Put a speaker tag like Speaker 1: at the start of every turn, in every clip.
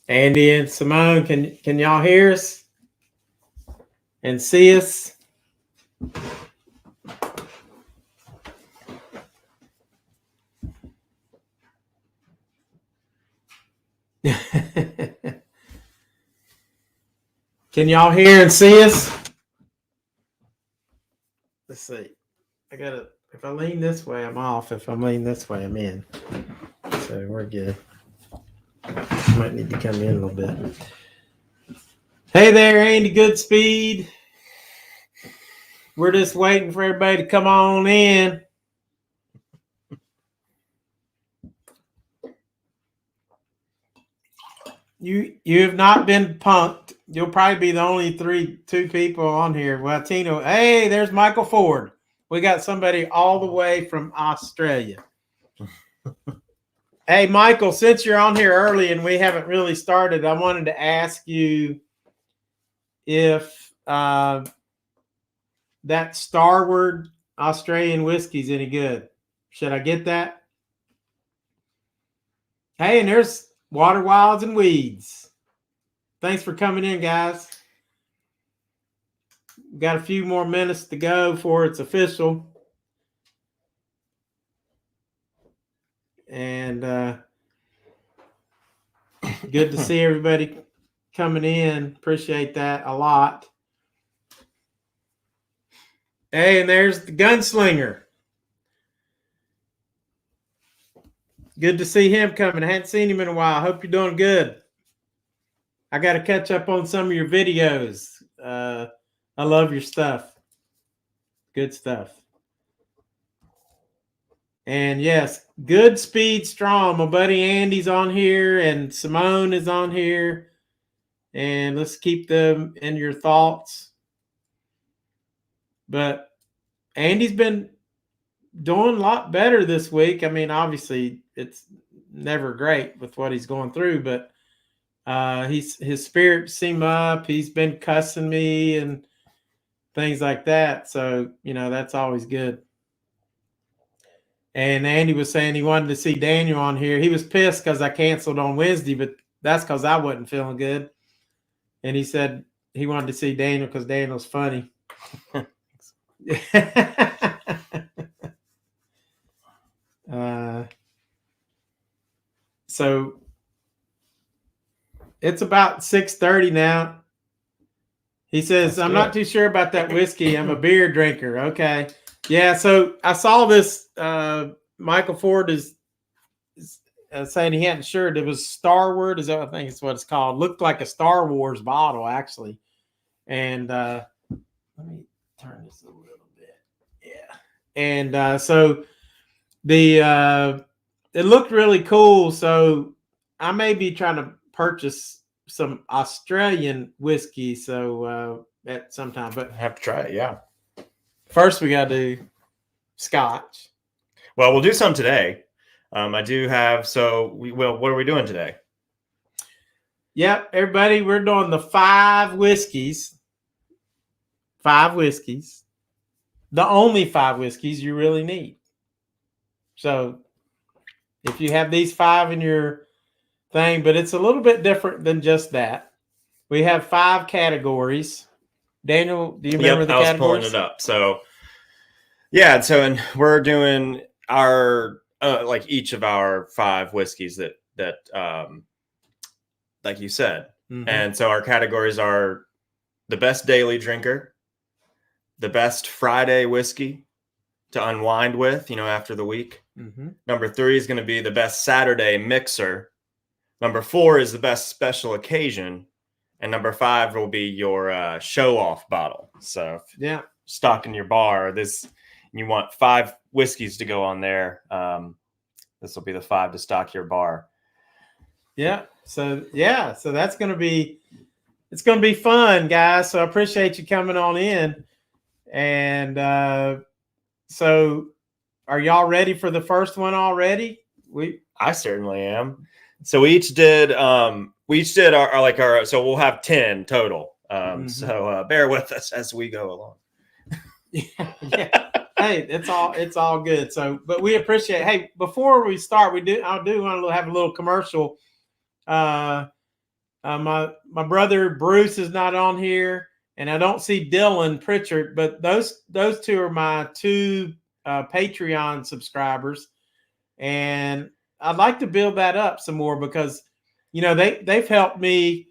Speaker 1: Andy and Simone, can y'all hear us and see us? Can y'all hear and see us? Let's see. If I lean this way, I'm off. If I lean this way, I'm in. So we're good. Might need to come in a little bit. Hey there, Andy Goodspeed. We're just waiting for everybody to come on in. You have not been punked. You'll probably be the only two people on here. Well, Tino, hey, there's Michael Ford. We got somebody all the way from Australia. Hey, Michael, since you're on here early and we haven't really started, I wanted to ask you if that Starward Australian whiskey's any good. Should I get that? Hey, and there's Water Wilds and Weeds. Thanks for coming in, guys. Got a few more minutes to go before it's official. And good to see everybody coming in. Appreciate that a lot. Hey, and there's the Gunslinger. Good to see him coming. I hadn't seen him in a while. I hope you're doing good. I got to catch up on some of your videos. I love your stuff. Good stuff. And yes, good speed strong. My buddy Andy's on here and Simone is on here. And let's keep them in your thoughts. But Andy's been doing a lot better this week. I mean, obviously it's never great with what he's going through, but his spirits seem up. He's been cussing me and things like that. So, that's always good. And Andy was saying he wanted to see Daniel on here. He was pissed because I canceled on Wednesday, but that's because I wasn't feeling good. And he said he wanted to see Daniel because Daniel's funny. So it's about 6:30 now. He says, I'm not too sure about that whiskey. I'm a beer drinker. Okay. Yeah, so I saw this. Michael Ford is saying he hadn't sure. It was Starward. I think it's what it's called. Looked like a Star Wars bottle, actually. And let me turn this a little bit. Yeah. And so it looked really cool. So I may be trying to purchase some Australian whiskey. So at some time, but
Speaker 2: I have to try it. Yeah.
Speaker 1: First, we got to do Scotch.
Speaker 2: Well, we'll do some today. I do have. So what are we doing today?
Speaker 1: Yep, everybody, we're doing the 5 whiskeys. 5 whiskeys. The only 5 whiskeys you really need. So if you have these 5 in your thing, but it's a little bit different than just that. We have 5 categories. Daniel, do you remember the categories?
Speaker 2: I was pulling it up. So, yeah. So, and we're doing our like each of our 5 whiskeys that like you said. Mm-hmm. And so our categories are the best daily drinker, the best Friday whiskey to unwind with, after the week. Mm-hmm. Number 3 is going to be the best Saturday mixer. Number 4 is the best special occasion. And number 5 will be your show-off bottle. So
Speaker 1: yeah,
Speaker 2: stocking your bar, you want 5 whiskeys to go on there. This will be the 5 to stock your bar.
Speaker 1: Yeah. So that's going to be, it's going to be fun, guys. So I appreciate you coming on in. And so are y'all ready for the first one already?
Speaker 2: I certainly am. So we each did our so we'll have 10 total. Mm-hmm. So bear with us as we go along.
Speaker 1: Yeah. Hey, it's all good. So, but we appreciate. Hey, before we start, I do want to have a little commercial. My brother Bruce is not on here, and I don't see Dylan Pritchard, but those two are my two Patreon subscribers, and I'd like to build that up some more because they've helped me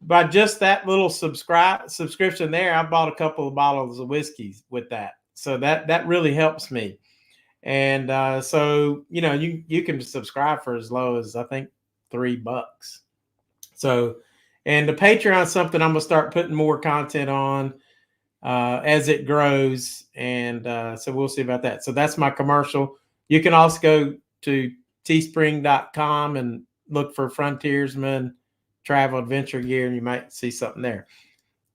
Speaker 1: by just that little subscription there. I bought a couple of bottles of whiskeys with that, so that really helps me. And so you can subscribe for as low as I think $3. So, and the Patreon is something I'm gonna start putting more content on as it grows, and so we'll see about that. So that's my commercial. You can also go to teespring.com and look for Frontiersman Travel Adventure Gear, and you might see something there.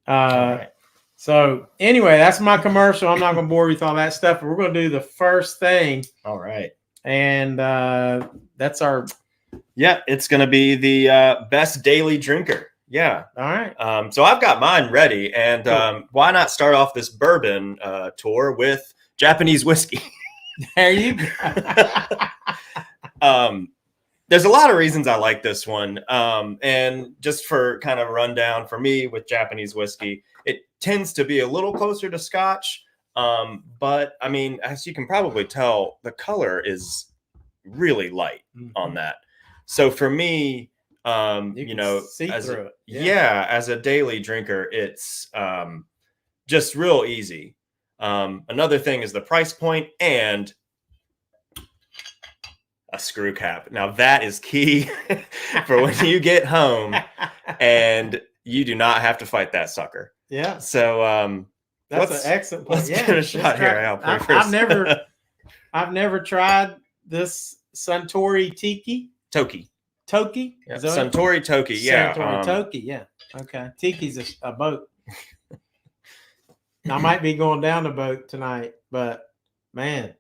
Speaker 1: Right. So anyway, that's my commercial. I'm not gonna bore you with all that stuff, but we're gonna do the first thing.
Speaker 2: All right,
Speaker 1: and that's our.
Speaker 2: Yeah, it's going to be the best daily drinker. Yeah.
Speaker 1: All right.
Speaker 2: So I've got mine ready. And
Speaker 1: cool.
Speaker 2: Why not start off this bourbon tour with Japanese whiskey?
Speaker 1: There you
Speaker 2: go. There's a lot of reasons I like this one. And just for kind of rundown for me with Japanese whiskey, it tends to be a little closer to Scotch. But I mean, as you can probably tell, the color is really light on that. So for me, as a daily drinker, it's just real easy. Another thing is the price point and a screw cap. Now that is key for when you get home and you do not have to fight that sucker.
Speaker 1: Yeah.
Speaker 2: So
Speaker 1: that's an excellent point.
Speaker 2: Let's give it a shot here.
Speaker 1: I've never tried this Suntory Toki.
Speaker 2: Yeah. Suntory Toki. Yeah.
Speaker 1: Suntory Toki. Yeah. Okay. Tiki's a boat. I might be going down the boat tonight, but man.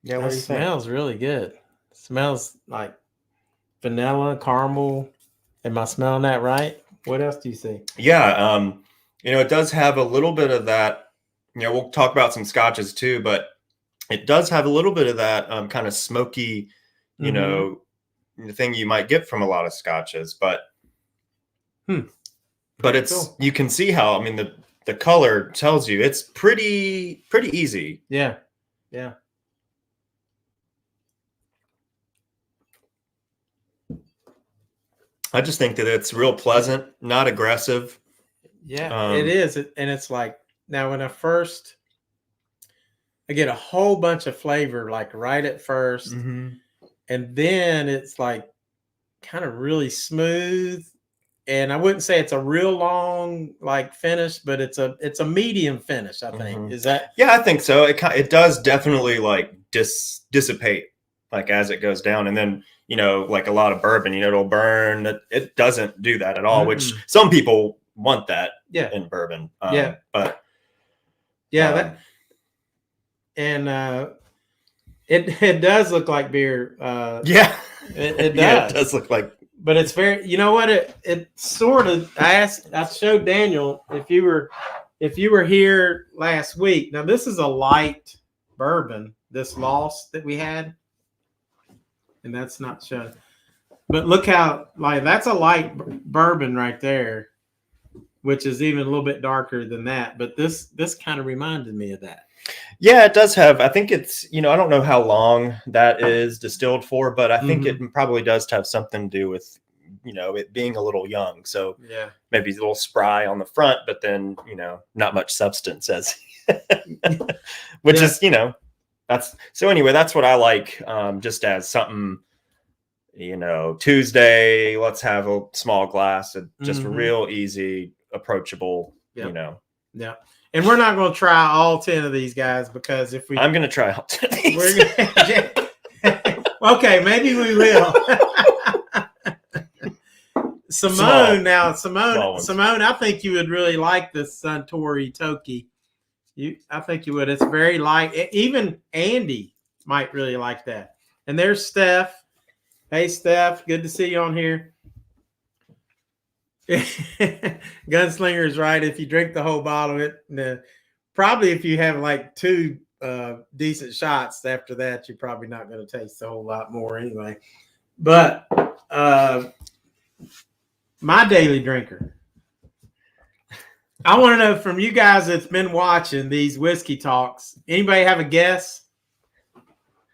Speaker 2: Yeah. What do you think?
Speaker 1: Smells really good. It smells like vanilla, caramel. Am I smelling that right? What else do you see?
Speaker 2: Yeah. It does have a little bit of that. We'll talk about some scotches too, but it does have a little bit of that kind of smoky, the thing you might get from a lot of scotches, but it's cool. You can see how, I mean, the color tells you it's pretty easy.
Speaker 1: Yeah. Yeah.
Speaker 2: I just think that it's real pleasant, not aggressive.
Speaker 1: Yeah, it is. And it's like, now when I get a whole bunch of flavor, like right at first. And then it's like kind of really smooth. And I wouldn't say it's a real long like finish, but it's a medium finish, I think. Is that?
Speaker 2: Yeah, I think so. It does definitely like dissipate like as it goes down. And then, like a lot of bourbon, it'll burn. It doesn't do that at all, which some people want that in bourbon. But
Speaker 1: that. And it does look like beer. It does.
Speaker 2: Yeah, it does look like.
Speaker 1: But it's very. You know what? It sort of. I showed Daniel if you were here last week. Now this is a light bourbon. This Lost that we had, and that's not shown. But look how that's a light bourbon right there, which is even a little bit darker than that. But this kind of reminded me of that.
Speaker 2: Yeah, it does have. I think it's, I don't know how long that is distilled for, but I think it probably does have something to do with, it being a little young. So maybe a little spry on the front, but then, not much substance as, which is, that's so anyway, that's what I like. Just as something, Tuesday, let's have a small glass of just real easy, approachable,
Speaker 1: Yeah. And we're not going to try all 10 of these guys because
Speaker 2: I'm going to try all 10 of these.
Speaker 1: Okay, maybe we will. Simone, I think you would really like this Suntory Toki. I think you would. It's very light. Even Andy might really like that. And there's Steph. Hey, Steph. Good to see you on here. Gunslinger is right. If you drink the whole bottle, probably if you have like 2 decent shots after that, you're probably not going to taste a whole lot more anyway. But my daily drinker. I want to know from you guys that's been watching these whiskey talks, anybody have a guess?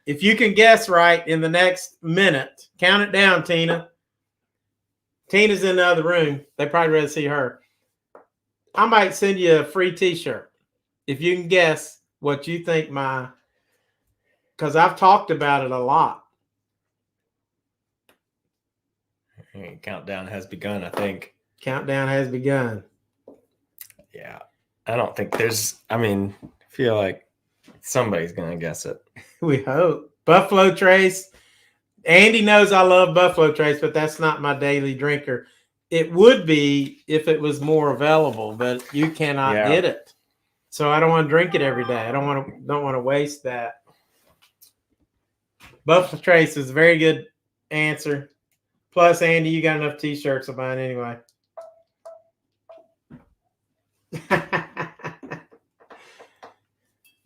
Speaker 1: If you can guess right in the next minute, count it down, Tina. Tina's in the other room. They probably rather see her. I might send you a free t-shirt if you can guess what you think because I've talked about it a lot.
Speaker 2: Countdown has begun, I think.
Speaker 1: Countdown has begun.
Speaker 2: Yeah. I don't think I feel like somebody's going to guess it.
Speaker 1: We hope. Buffalo Trace. Andy knows I love Buffalo Trace, but that's not my daily drinker. It would be if it was more available, but you cannot get it. So I don't want to drink it every day. I don't want to waste that. Buffalo Trace is a very good answer. Plus, Andy, you got enough t-shirts of mine anyway.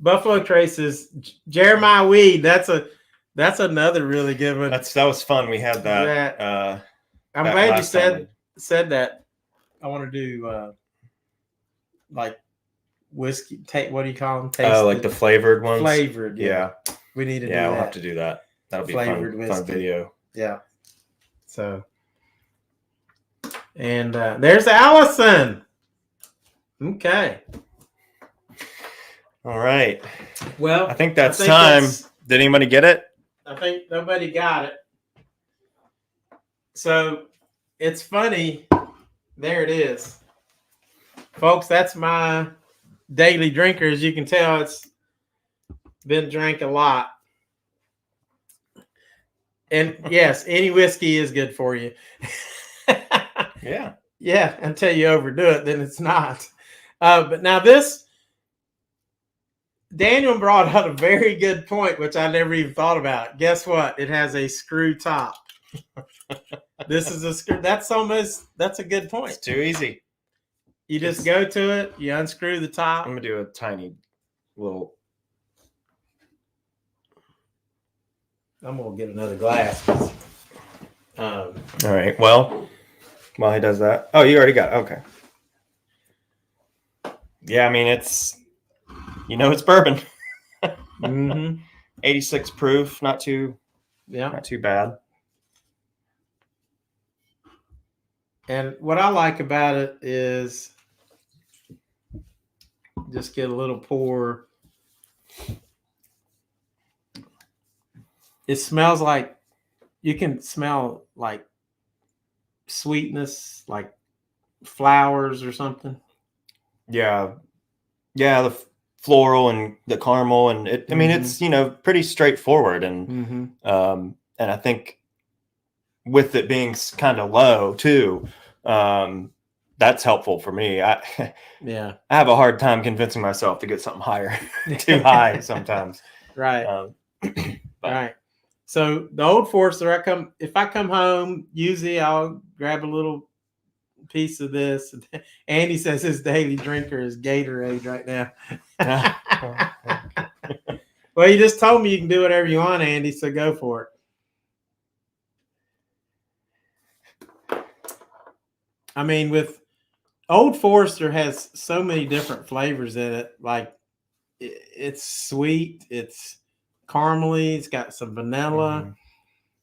Speaker 1: Buffalo Trace is Jeremiah Weed. That's another really good one.
Speaker 2: That was fun. We had that.
Speaker 1: I'm glad you said that. I want to do like whiskey. What do you call them?
Speaker 2: Like the flavored ones.
Speaker 1: Flavored.
Speaker 2: Yeah.
Speaker 1: We need to do
Speaker 2: that. Yeah, we'll
Speaker 1: that.
Speaker 2: have to do that. That'll be
Speaker 1: flavored
Speaker 2: a fun video.
Speaker 1: Yeah. So, and there's Allison. Okay.
Speaker 2: All right.
Speaker 1: Well,
Speaker 2: I think that's time. Did anybody get it?
Speaker 1: I think nobody got it. So it's funny. There it is. Folks, that's my daily drinker. As you can tell, it's been drank a lot. And yes, any whiskey is good for you.
Speaker 2: Yeah.
Speaker 1: Yeah, until you overdo it, then it's not. But now this, Daniel brought out a very good point, which I never even thought about. Guess what? It has a screw top. This is a screw. That's a good point.
Speaker 2: It's too easy.
Speaker 1: You just go to it, you unscrew the top.
Speaker 2: I'm going to do a tiny little.
Speaker 1: I'm going to get another glass.
Speaker 2: All right. Well, while he does that. Oh, you already got it. Okay. Yeah, I mean, it's bourbon. 86 proof. Not too bad.
Speaker 1: And what I like about it is just get a little pour. It smells like, you can smell like sweetness, like flowers or something.
Speaker 2: Yeah. Yeah, the floral and the caramel, and it's pretty straightforward, and I think with it being kind of low too, that's helpful for me. I have a hard time convincing myself to get something higher, too high sometimes.
Speaker 1: Right. Right. So the Old Forester, if I come home, usually I'll grab a little piece of this. Andy says his daily drinker is Gatorade right now. Well, you just told me you can do whatever you want, Andy, so go for it. I mean, with Old Forester has so many different flavors in it. Like it's sweet, it's caramely, it's got some vanilla.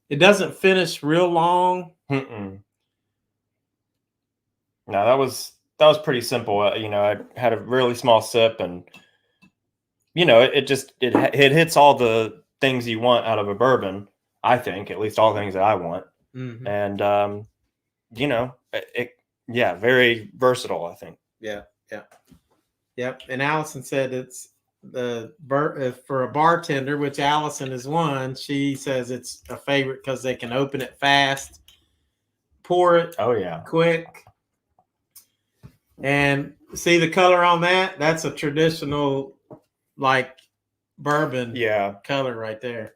Speaker 1: It doesn't finish real long.
Speaker 2: No, that was pretty simple. I had a really small sip, and it hits all the things you want out of a bourbon. I think, at least all the things that I want. And very versatile, I think.
Speaker 1: Yep. And Allison said it's for a bartender, which Allison is one. She says it's a favorite because they can open it fast, pour it.
Speaker 2: Oh yeah,
Speaker 1: quick. And see the color on that? That's a traditional, like, bourbon color right there.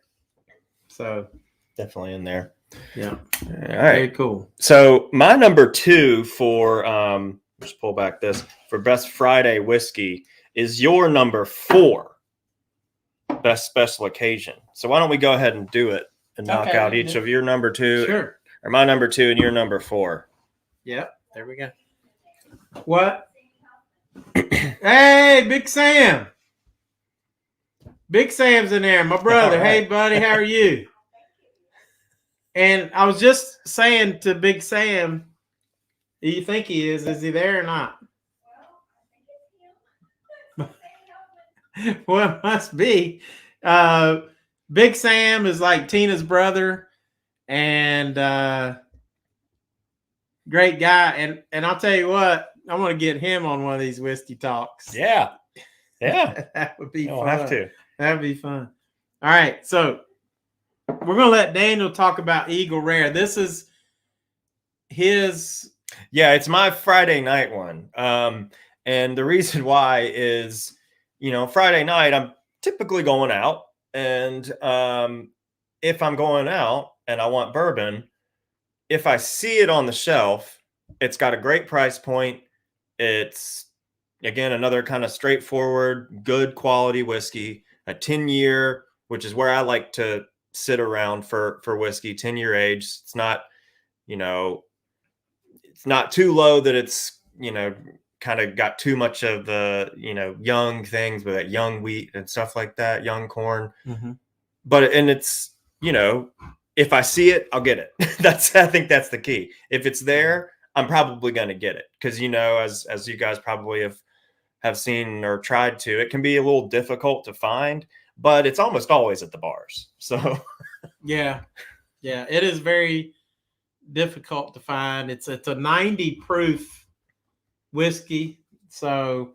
Speaker 1: So
Speaker 2: definitely in there.
Speaker 1: Yeah.
Speaker 2: All right.
Speaker 1: Very cool.
Speaker 2: So my number 2 for just pull back this for best Friday whiskey is your number 4 best special occasion. So why don't we go ahead and do it and knock out each of your number 2?
Speaker 1: Sure.
Speaker 2: or my number 2 and your number 4.
Speaker 1: Yep. There we go. What? Hey, Big Sam. Big Sam's in there, my brother.
Speaker 2: All right.
Speaker 1: Hey, buddy, how are you? And I was just saying to Big Sam, do you think he is? Is he there or not? Well, it must be. Big Sam is like Tina's brother, and great guy. And I'll tell you what, I want to get him on one of these whiskey talks.
Speaker 2: Yeah.
Speaker 1: That would be
Speaker 2: You'll
Speaker 1: fun.
Speaker 2: have to.
Speaker 1: That'd be fun. All right, so we're gonna let Daniel talk about Eagle Rare. This is his.
Speaker 2: Yeah, it's my Friday night one. And the reason why is, Friday night I'm typically going out, and if I'm going out and I want bourbon, if I see it on the shelf, it's got a great price point. It's, again, another kind of straightforward, good quality whiskey, a 10-year, which is where I like to sit around for whiskey, 10-year age. It's not, it's not too low that it's, kind of got too much of the, young things with that young wheat and stuff like that, young corn.
Speaker 1: Mm-hmm.
Speaker 2: And it's, if I see it, I'll get it. I think that's the key. If it's there, I'm probably going to get it. Cause as you guys probably have seen or tried to, it can be a little difficult to find, but it's almost always at the bars. So
Speaker 1: yeah, it is very difficult to find. It's a 90 proof whiskey, so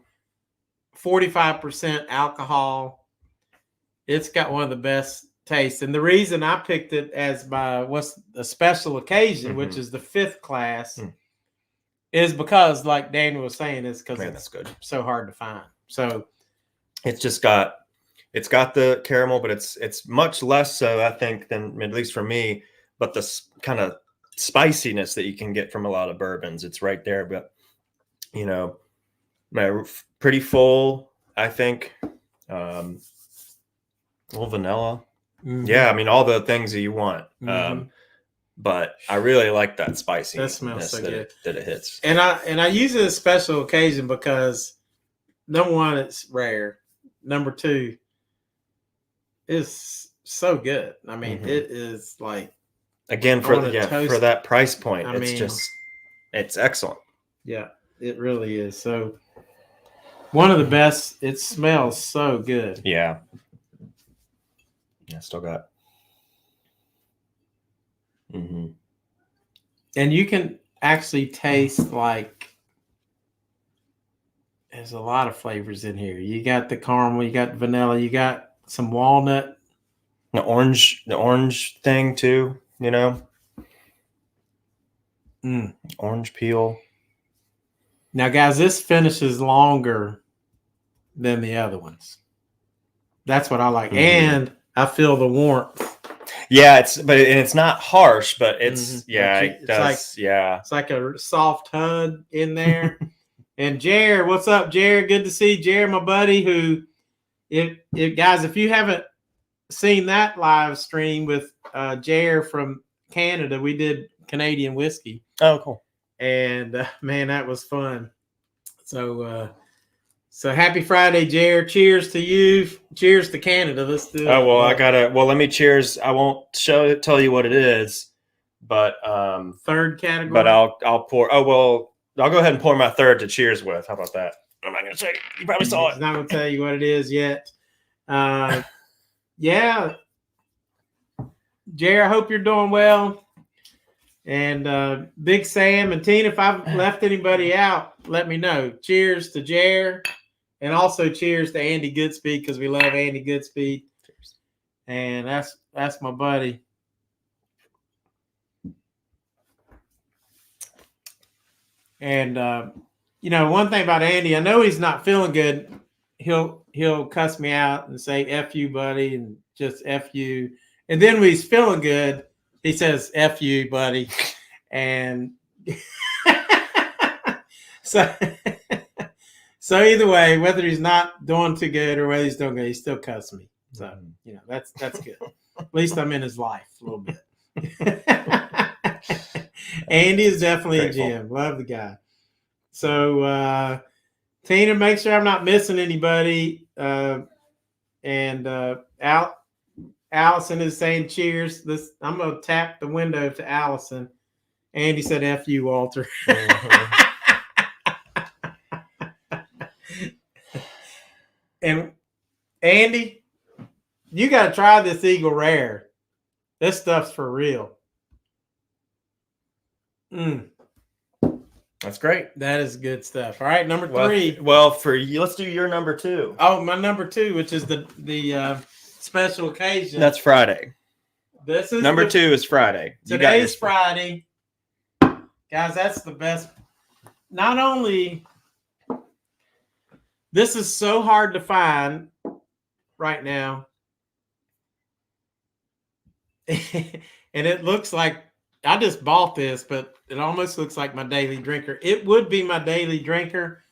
Speaker 1: 45% alcohol. It's got one of the best tastes, and the reason I picked it as what's a special occasion, which is the 5th class, is because, like Daniel was saying, it's because it's
Speaker 2: good.
Speaker 1: So hard to find. So
Speaker 2: it's got the caramel, but it's much less so, I think, than, at least for me, but the kind of spiciness that you can get from a lot of bourbons, it's right there. But pretty full, I think. A little vanilla. Mm-hmm. Yeah, I mean, all the things that you want. Mm-hmm. But I really like that spiciness.
Speaker 1: That smells so good
Speaker 2: that it hits.
Speaker 1: And I use it as a special occasion because, number one, it's rare. Number two, it's so good. I mean, it is like,
Speaker 2: again, for that price point, it's excellent.
Speaker 1: Yeah, it really is. So one of the best. It smells so good.
Speaker 2: Yeah. Still got. Mm-hmm.
Speaker 1: And you can actually taste, like, there's a lot of flavors in here. You got the caramel, you got vanilla, you got some walnut.
Speaker 2: The orange thing too, Orange peel.
Speaker 1: Now, guys, this finishes longer than the other ones. That's what I like. Mm-hmm. And I feel the warmth.
Speaker 2: Yeah, it's not harsh, but it's it does.
Speaker 1: It's like a soft hug in there. And Jared, what's up, Jared? Good to see Jared, my buddy. Who, if you haven't seen that live stream with Jared from Canada, we did Canadian whiskey.
Speaker 2: Oh, cool.
Speaker 1: And man, that was fun. So happy Friday, Jared. Cheers to you. Cheers to Canada. Let's do it.
Speaker 2: Oh, well, let me cheers. I won't tell you what it is, but
Speaker 1: third category.
Speaker 2: But I'll pour. Oh, well, I'll go ahead and pour my third to cheers with. How about that? I'm not going to say. You probably saw it.
Speaker 1: He's not going to tell you what it is yet. Yeah. Jared, I hope you're doing well. And Big Sam and Tina, if I've left anybody out, let me know. Cheers to Jared. And also cheers to Andy Goodspeed, because we love Andy Goodspeed. Cheers. And that's my buddy. And one thing about Andy, I know he's not feeling good. He'll cuss me out and say F you, buddy, and just F you. And then when he's feeling good, he says F you, buddy. And so either way, whether he's not doing too good or whether he's doing good, he still cuss me. So that's good. At least I'm in his life a little bit. Andy is definitely
Speaker 2: Grateful.
Speaker 1: a gem. Love the guy. So Tina, make sure I'm not missing anybody. And Allison is saying cheers. I'm gonna tap the window to Allison. Andy said F you, Walter. And Andy, you gotta try this Eagle Rare. This stuff's for real.
Speaker 2: That's great.
Speaker 1: That is good stuff. All right, number 3.
Speaker 2: Well, for you, let's do your number 2.
Speaker 1: Oh, my number 2, which is the special occasion.
Speaker 2: That's Friday.
Speaker 1: This is
Speaker 2: number 2 is Friday.
Speaker 1: Today's Friday. Guys, that's the best. Not only, this is so hard to find right now. And it looks like, I just bought this, but it almost looks like my daily drinker. It would be my daily drinker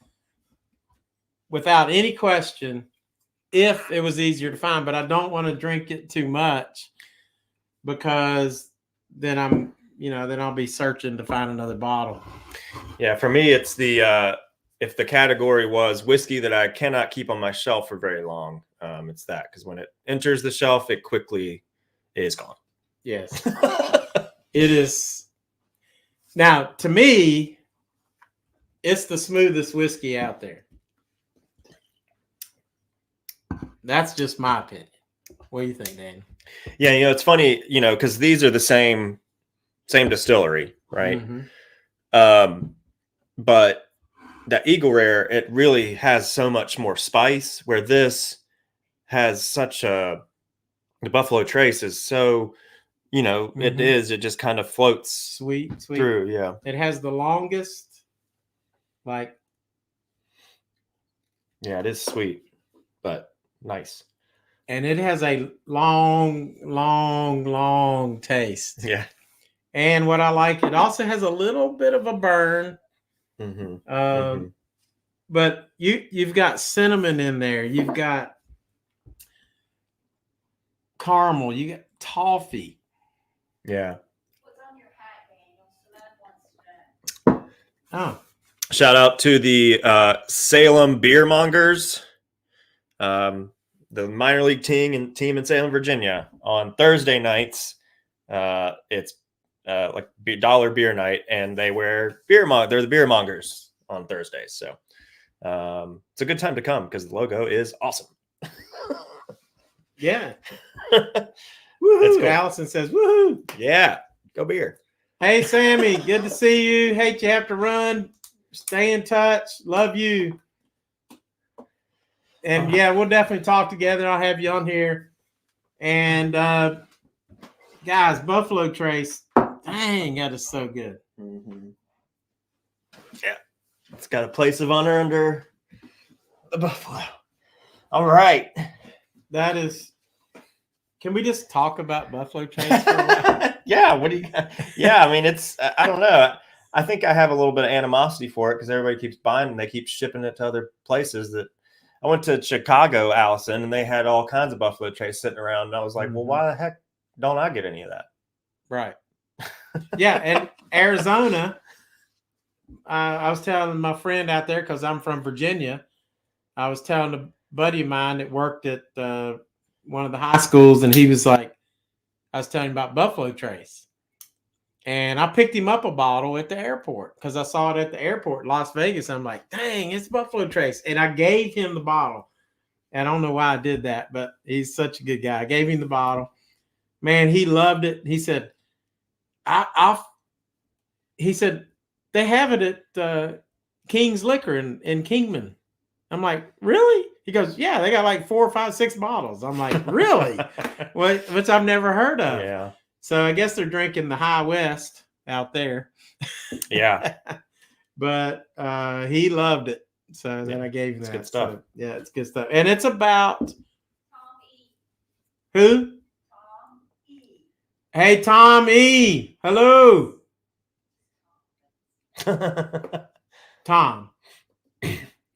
Speaker 1: without any question if it was easier to find, but I don't want to drink it too much because then then I'll be searching to find another bottle.
Speaker 2: Yeah, for me, it's the if the category was whiskey that I cannot keep on my shelf for very long, it's that, because when it enters the shelf, it quickly is gone.
Speaker 1: Yes. It is. Now, to me, it's the smoothest whiskey out there. That's just my opinion. What do you think, Dan?
Speaker 2: Yeah, it's funny, because these are the same distillery, right?
Speaker 1: Mm-hmm.
Speaker 2: But that Eagle Rare, it really has so much more spice, where this has the Buffalo Trace is so,
Speaker 1: Mm-hmm.
Speaker 2: it just kind of floats
Speaker 1: sweet
Speaker 2: through. Yeah.
Speaker 1: It has the longest, yeah,
Speaker 2: it is sweet, but nice.
Speaker 1: And it has a long taste.
Speaker 2: Yeah.
Speaker 1: And what I like, it also has a little bit of a burn.
Speaker 2: Mm-hmm.
Speaker 1: But you've got cinnamon in there. You've got caramel. You got toffee.
Speaker 2: Yeah.
Speaker 3: What's on your hat, Daniel?
Speaker 1: Oh.
Speaker 2: Shout out to the Salem Beer Mongers, the minor league team in Salem, Virginia. On Thursday nights, it's like dollar beer night, and they wear they're the beer mongers on Thursdays. So it's a good time to come because the logo is awesome.
Speaker 1: Yeah. Woohoo! Cool. Allison says, woohoo!
Speaker 2: Yeah, go beer.
Speaker 1: Hey, Sammy, good to see you. Hate you have to run. Stay in touch. Love you. And yeah, we'll definitely talk together. I'll have you on here. And guys, Buffalo Trace, dang, that is so good.
Speaker 2: Mm-hmm. Yeah, it's got a place of honor under the Buffalo. All right.
Speaker 1: That is. Can we just talk about Buffalo Trace for a while?
Speaker 2: Yeah. What do you? Yeah. I mean, it's. I don't know. I think I have a little bit of animosity for it because everybody keeps buying and they keep shipping it to other places. That I went to Chicago, Allison, and they had all kinds of Buffalo Trace sitting around, and I was like, well, why the heck don't I get any of that?
Speaker 1: Right. Yeah, and Arizona. I was telling my friend out there because I'm from Virginia. I was telling a buddy of mine that worked at one of the high schools, and he was like, I was telling him about Buffalo Trace. And I picked him up a bottle at the airport because I saw it at the airport in Las Vegas. I'm like, dang, it's Buffalo Trace. And I gave him the bottle. And I don't know why I did that, but he's such a good guy. I gave him the bottle. Man, he loved it. He said, he said, they have it at King's Liquor in Kingman. I'm like, really? He goes, yeah, they got like 4, 5, 6 bottles. I'm like, really? Which I've never heard of.
Speaker 2: Yeah.
Speaker 1: So I guess they're drinking the High West out there.
Speaker 2: Yeah.
Speaker 1: But he loved it. So then I gave him that.
Speaker 2: It's good stuff.
Speaker 1: So, yeah, it's good stuff. And it's about
Speaker 3: Tom E.
Speaker 1: who?
Speaker 3: Tom E.
Speaker 1: Hey, Tom E. Hello. Tom.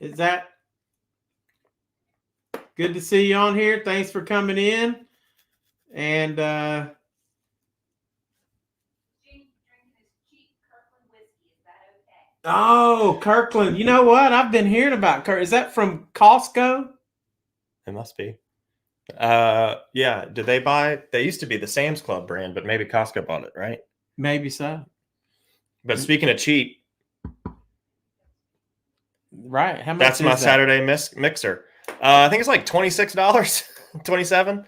Speaker 1: Is that good to see you on here? Thanks for coming in. And
Speaker 3: Drinking his cheap
Speaker 1: Oh, Kirkland. You know what? I've been hearing about Kirk. Is that from Costco?
Speaker 2: It must be. Yeah. Did they buy? They used to be the Sam's Club brand, but maybe Costco bought it, right?
Speaker 1: Maybe so.
Speaker 2: But speaking of cheap,
Speaker 1: Right. How much
Speaker 2: that's
Speaker 1: is
Speaker 2: my
Speaker 1: that?
Speaker 2: Saturday mixer. I think it's like $26, 27.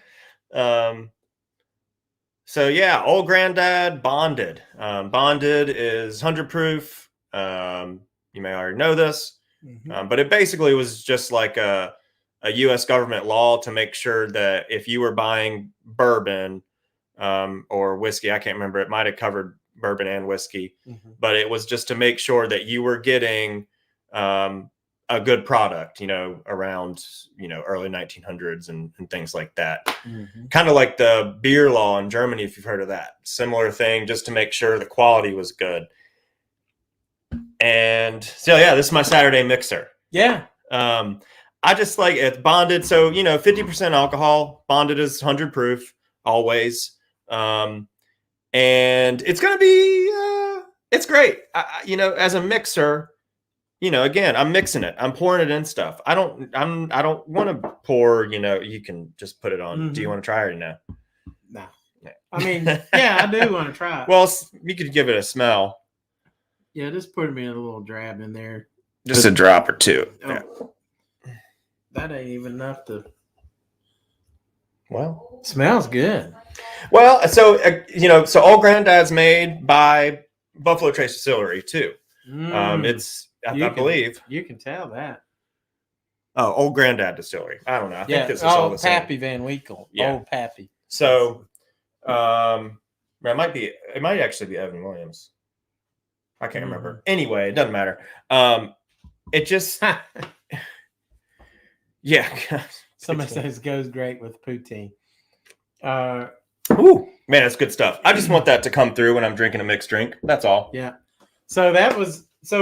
Speaker 2: So yeah, old granddad bonded. Bonded is 100 proof. You may already know this,
Speaker 1: Mhm.
Speaker 2: but it basically was just like a U.S. government law to make sure that if you were buying bourbon or whiskey, I can't remember, it might have covered bourbon and whiskey,
Speaker 1: Mhm.
Speaker 2: but it was just to make sure that you were getting a good product, around, early 1900s and things like that.
Speaker 1: Mhm.
Speaker 2: Kind of like the beer law in Germany, if you've heard of that. Similar thing, just to make sure the quality was good. And so, yeah, this is my Saturday mixer.
Speaker 1: Yeah.
Speaker 2: I just like it's bonded. So, 50% alcohol. Bonded is 100 proof always. And it's going to be, it's great. As a mixer, again, I'm mixing it. I'm pouring it in stuff. I don't want to pour, you can just put it on.
Speaker 1: Mm-hmm.
Speaker 2: Do you want to try it now?
Speaker 1: No. I mean, yeah, I do want to try it.
Speaker 2: Well, you could give it a smell.
Speaker 1: Yeah, just put me a little drab in there.
Speaker 2: Just a drop or two.
Speaker 1: Oh, yeah. That ain't even enough to.
Speaker 2: Well,
Speaker 1: smells good.
Speaker 2: Well, so so Old Granddad's made by Buffalo Trace Distillery too. It's I believe
Speaker 1: you can tell that.
Speaker 2: Oh, Old Granddad Distillery. I don't know. I think this is all the same.
Speaker 1: Pappy Van Winkle.
Speaker 2: Yeah.
Speaker 1: Old Pappy.
Speaker 2: So, it might actually be Evan Williams. I can't remember. Anyway, it doesn't matter. It just, yeah.
Speaker 1: Somebody says goes great with poutine.
Speaker 2: Ooh, man, that's good stuff. I just want that to come through when I'm drinking a mixed drink. That's all.
Speaker 1: Yeah. So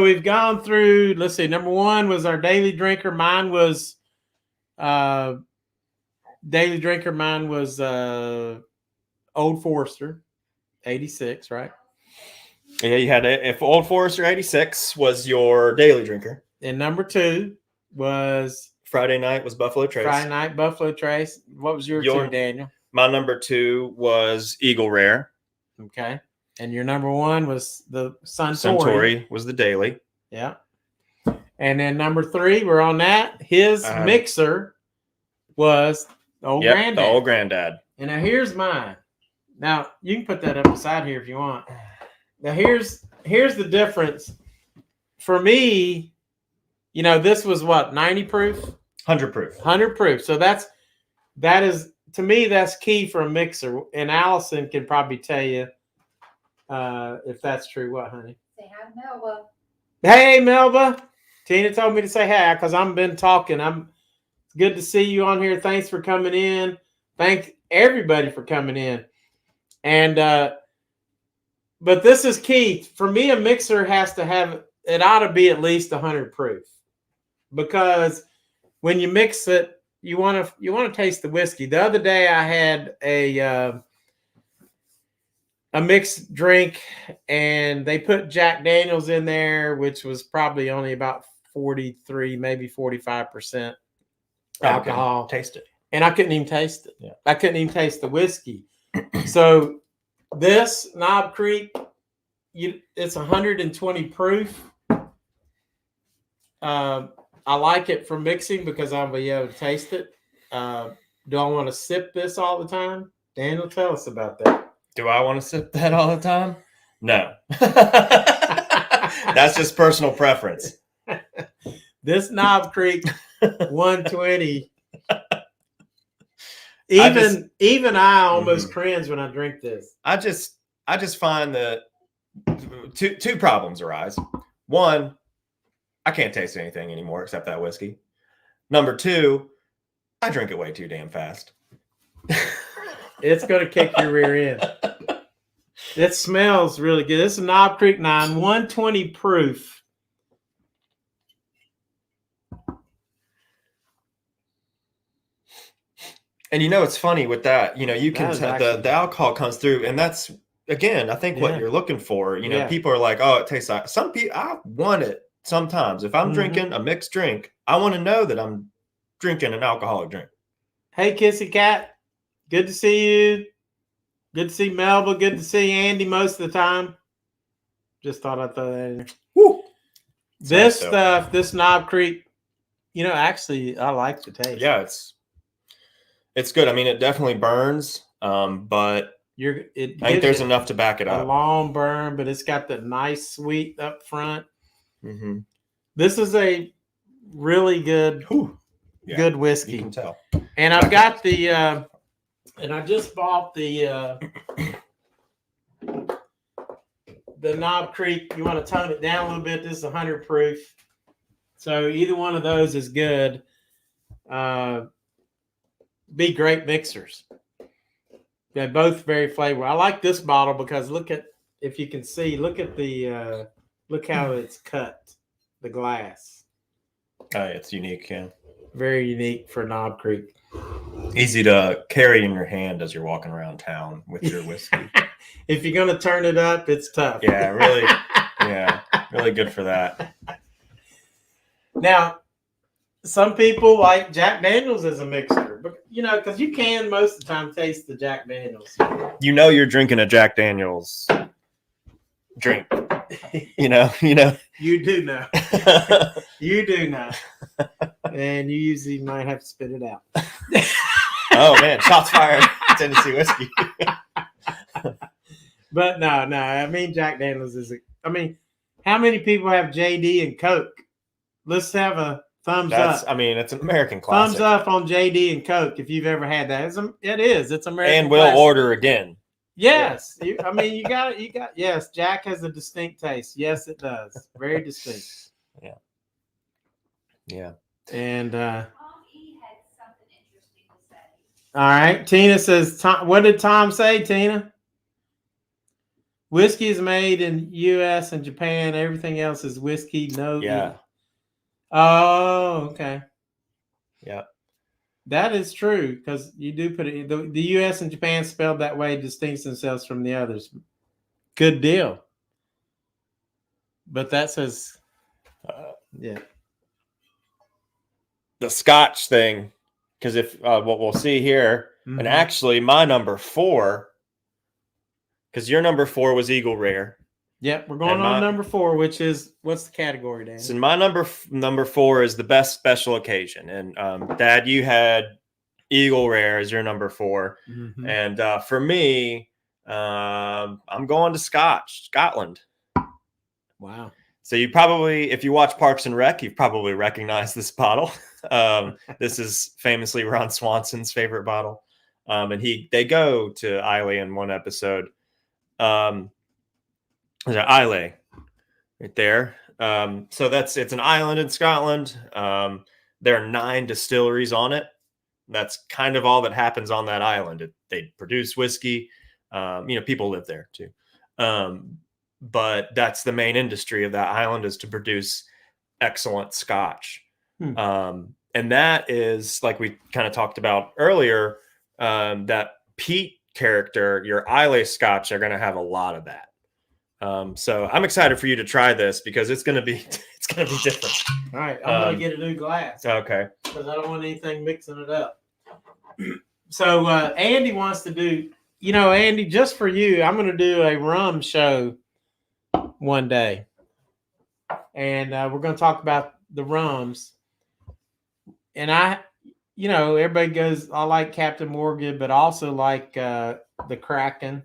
Speaker 1: we've gone through, let's see, number one was our daily drinker. Mine was Old Forester, 86, right?
Speaker 2: Yeah, you had if Old Forester 86 was your daily drinker.
Speaker 1: And number two was
Speaker 2: Friday night was Buffalo Trace.
Speaker 1: Friday night, Buffalo Trace. What was your two, Daniel?
Speaker 2: My number two was Eagle Rare.
Speaker 1: Okay. And your number one was the Suntory.
Speaker 2: Suntory was the daily.
Speaker 1: Yeah. And then number three, we're on that. His mixer was the Old Granddad.
Speaker 2: The Old Granddad.
Speaker 1: And now here's mine. Now you can put that up beside here if you want. Now here's the difference. For me, this was what, 90 proof?
Speaker 2: 100 proof.
Speaker 1: 100 proof. So that is to me, that's key for a mixer. And Allison can probably tell you if that's true. What, honey?
Speaker 3: Say hi to Melba.
Speaker 1: Hey, Melba. Tina told me to say hi because I've been talking. It's good to see you on here. Thanks for coming in. Thank everybody for coming in. And but this is key. For me, a mixer has to have, it ought to be at least 100 proof. Because when you mix it, you want to taste the whiskey. The other day I had a mixed drink, and they put Jack Daniels in there, which was probably only about 43, maybe 45% alcohol.
Speaker 2: Taste it.
Speaker 1: And I couldn't even taste it.
Speaker 2: Yeah.
Speaker 1: I couldn't even taste the whiskey. So this Knob Creek, it's 120 proof. I like it for mixing because I'll be able to taste it. Do I want to sip this all the time? Daniel, tell us about that.
Speaker 2: Do I want to sip that all the time? No. That's just personal preference.
Speaker 1: This Knob Creek 120. Even I almost cringe when I drink this.
Speaker 2: I just find that two problems arise. One, I can't taste anything anymore except that whiskey. Number two, I drink it way too damn fast.
Speaker 1: It's going to kick your rear end. It smells really good. This is Knob Creek 9, 120 proof.
Speaker 2: And it's funny with that, you can tell the alcohol comes through, and that's again, I think what you're looking for, you know, people are like, oh, it tastes like some people. I want it sometimes. If I'm drinking a mixed drink, I want to know that I'm drinking an alcoholic drink.
Speaker 1: Hey, Kissy Cat. Good to see you. Good to see Melba. Good to see Andy most of the time. Just thought I'd throw that in there.
Speaker 2: Woo.
Speaker 1: This
Speaker 2: nice,
Speaker 1: stuff, this Knob Creek, you know, actually, I like the taste.
Speaker 2: Yeah, it's good. I mean, it definitely burns, but I think there's enough to back it up.
Speaker 1: A long burn, but it's got the nice sweet up front.
Speaker 2: Mm-hmm.
Speaker 1: This is a really good, good whiskey.
Speaker 2: You can tell.
Speaker 1: And I've got the, and I just bought the Knob Creek. You want to tone it down a little bit. This is 100 proof. So either one of those is good. Be great mixers. They're both very flavorful. I like this bottle because look at, if you can see, look at the, look how it's cut, the glass.
Speaker 2: It's unique, yeah.
Speaker 1: Very unique for Knob Creek.
Speaker 2: Easy to carry in your hand as you're walking around town with your whiskey.
Speaker 1: If you're going to turn it up, it's tough.
Speaker 2: Yeah, really. Yeah, really good for that.
Speaker 1: Now, some people like Jack Daniels as a mixer, but you know, because you can most of the time taste the Jack Daniels.
Speaker 2: You know, you're drinking a Jack Daniels drink. You know.
Speaker 1: You do know. You do know. And you usually might have to spit it out.
Speaker 2: Oh man, shots fired! Tennessee whiskey.
Speaker 1: But no. I mean, Jack Daniels is. How many people have JD and Coke? Let's have a thumbs up.
Speaker 2: I mean, it's an American classic.
Speaker 1: Thumbs up on JD and Coke if you've ever had that. It is. It's American.
Speaker 2: And we'll order again.
Speaker 1: Yes. You got it. Yes, Jack has a distinct taste. Yes, it does. Very distinct.
Speaker 2: Yeah.
Speaker 1: And
Speaker 3: Tom E had something interesting to say.
Speaker 1: all right. Tina says, what did Tom say, Tina? Whiskey is made in U.S. and Japan. Everything else is whiskey. No.
Speaker 2: Yeah.
Speaker 1: Oh, okay.
Speaker 2: Yeah.
Speaker 1: That is true because you do put it. The U.S. and Japan spelled that way distinguish themselves from the others. Good deal. But that says, yeah.
Speaker 2: The Scotch thing, because if what we'll see here, and actually my number 4, because your number 4 was Eagle Rare.
Speaker 1: Yep, we're going on number 4, which is, what's the category, Dan?
Speaker 2: So my number 4 is the best special occasion, and Dad, you had Eagle Rare as your number 4, and for me, I'm going to Scotland.
Speaker 1: Wow.
Speaker 2: So you probably, if you watch Parks and Rec, you've probably recognized this bottle. This is famously Ron Swanson's favorite bottle. And they go to Islay in one episode. There's an Islay right there. So it's an island in Scotland. There are 9 distilleries on it. That's kind of all that happens on that island. They produce whiskey. People live there too. But that's the main industry of that island, is to produce excellent Scotch. And that is, like we kind of talked about earlier, that peat character, your Islay Scotch are going to have a lot of that. So I'm excited for you to try this because it's going to be different.
Speaker 1: All right. I'm going to get a new glass.
Speaker 2: Okay.
Speaker 1: Because I don't want anything mixing it up. So Andy wants to do, Andy, just for you, I'm going to do a rum show one day. And we're going to talk about the rums. And everybody goes, I like Captain Morgan, but also like the Kraken.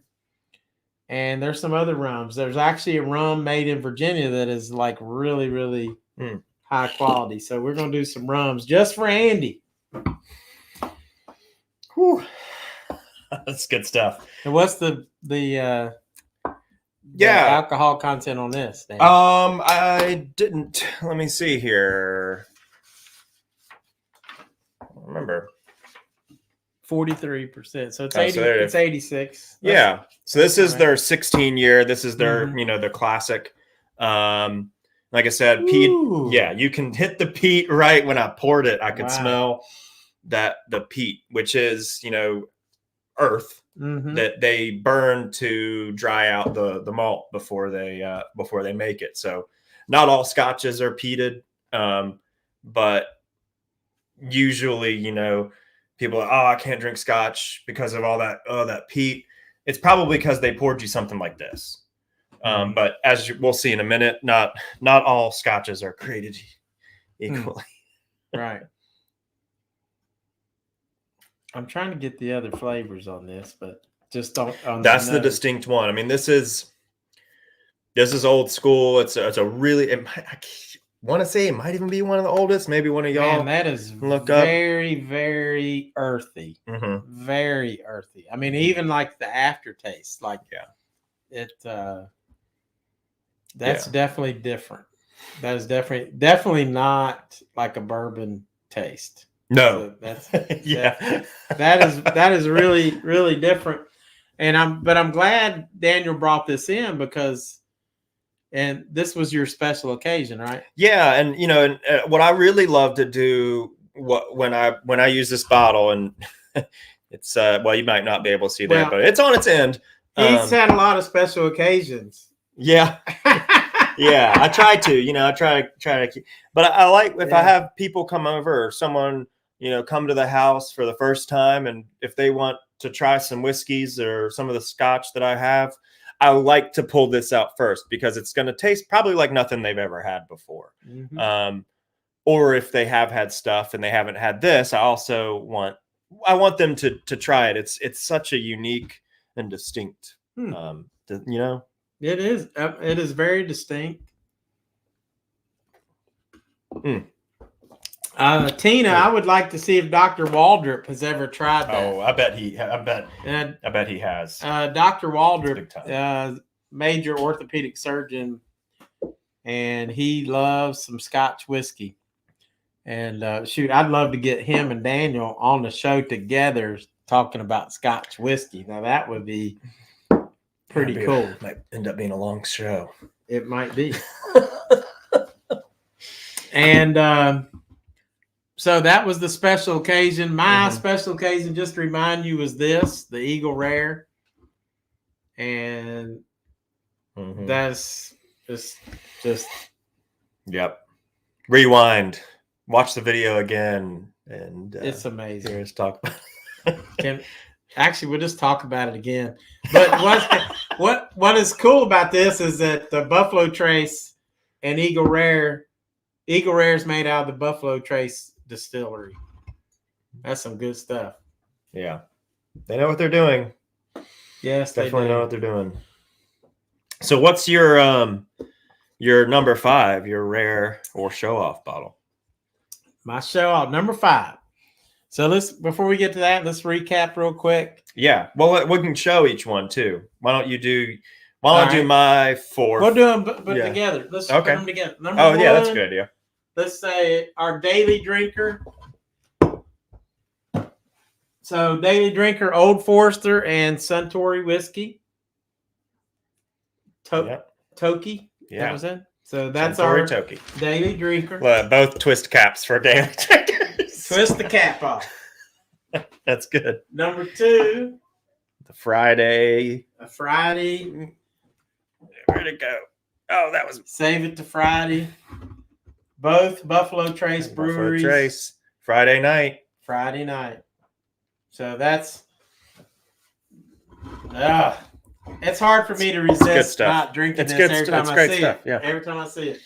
Speaker 1: And there's some other rums. There's actually a rum made in Virginia that is like really, really high quality. So we're going to do some rums just for Andy.
Speaker 2: Whew. That's good stuff.
Speaker 1: And what's the alcohol content on this, Dan?
Speaker 2: I didn't. Let me see here. Remember,
Speaker 1: 43%. So it's 80. It's 86.
Speaker 2: Yeah. So this is their 16 year. This is their their classic. Like I said, peat. Yeah, you can hit the peat right when I poured it. I could smell the peat, which is earth
Speaker 1: Mhm.
Speaker 2: that they burn to dry out the malt before they make it. So not all scotches are peated, but usually, people are, oh, I can't drink scotch because of all that peat. It's probably because they poured you something like this. But as we'll see in a minute, not all scotches are created equally.
Speaker 1: Right. I'm trying to get the other flavors on this, but just don't.
Speaker 2: That's the distinct one. I mean, this is old school. It's a really. I want to say it might even be one of the oldest. Maybe one of y'all.
Speaker 1: Man, that is
Speaker 2: look up.
Speaker 1: very, very earthy.
Speaker 2: Mm-hmm.
Speaker 1: Very earthy. I mean, even like the aftertaste, like it. That's definitely different. That is definitely not like a bourbon taste.
Speaker 2: No,
Speaker 1: so that's
Speaker 2: yeah.
Speaker 1: that is really, really different. And I'm glad Daniel brought this in because, and this was your special occasion, right?
Speaker 2: Yeah, and what I really love to do when I use this bottle, and it's well, you might not be able to see that, but it's on its end.
Speaker 1: He's had a lot of special occasions.
Speaker 2: Yeah. Yeah, I try to, I try to keep, but I like if I have people come over or someone, come to the house for the first time, and if they want to try some whiskeys or some of the scotch that I have, I like to pull this out first because it's going to taste probably like nothing they've ever had before.
Speaker 1: Mm-hmm.
Speaker 2: Or if they have had stuff and they haven't had this, I want them to try it. It's such a unique and distinct,
Speaker 1: It is. It is very distinct. Tina, I would like to see if Dr. Waldrop has ever tried that.
Speaker 2: Oh, I bet he has.
Speaker 1: Dr. Waldrop, major orthopedic surgeon, and he loves some Scotch whiskey. And shoot, I'd love to get him and Daniel on the show together talking about Scotch whiskey. Now that would be pretty cool.
Speaker 2: Might end up being a long show.
Speaker 1: It might be. And so that was the special occasion. My special occasion, just to remind you, was this, the Eagle Rare. And that's just
Speaker 2: yep. Rewind. Watch the video again. And
Speaker 1: it's amazing.
Speaker 2: Hear us talk about it.
Speaker 1: Actually, we'll just talk about it again. But what is cool about this is that the Buffalo Trace and Eagle Rare is made out of the Buffalo Trace distillery. That's some good stuff.
Speaker 2: Yeah. They know what they're doing.
Speaker 1: Yes,
Speaker 2: definitely know what they're doing. So what's your number 5, your rare or show off bottle?
Speaker 1: My show off number 5. So before we get to that, let's recap real quick.
Speaker 2: Yeah. Well, we can show each one too. Why don't you do my 4?
Speaker 1: We'll do them but together. Let's put them together. Number 1,
Speaker 2: yeah, that's a good idea.
Speaker 1: Let's say our daily drinker. So daily drinker, Old Forester and Suntory whiskey. Toki.
Speaker 2: Yeah.
Speaker 1: That was it. So that's
Speaker 2: Suntory
Speaker 1: our
Speaker 2: Toki.
Speaker 1: Daily drinker.
Speaker 2: Both twist caps for daily drinkers.
Speaker 1: Twist the cap off.
Speaker 2: That's good.
Speaker 1: Number 2.
Speaker 2: The Friday.
Speaker 1: A Friday.
Speaker 2: Where'd it go? Oh, that was.
Speaker 1: Save it to Friday. Both Buffalo Trace breweries.
Speaker 2: Buffalo Trace. Friday night. So that's. It's hard for me to resist not drinking this every time I see it. Yeah.
Speaker 1: Every time I see it.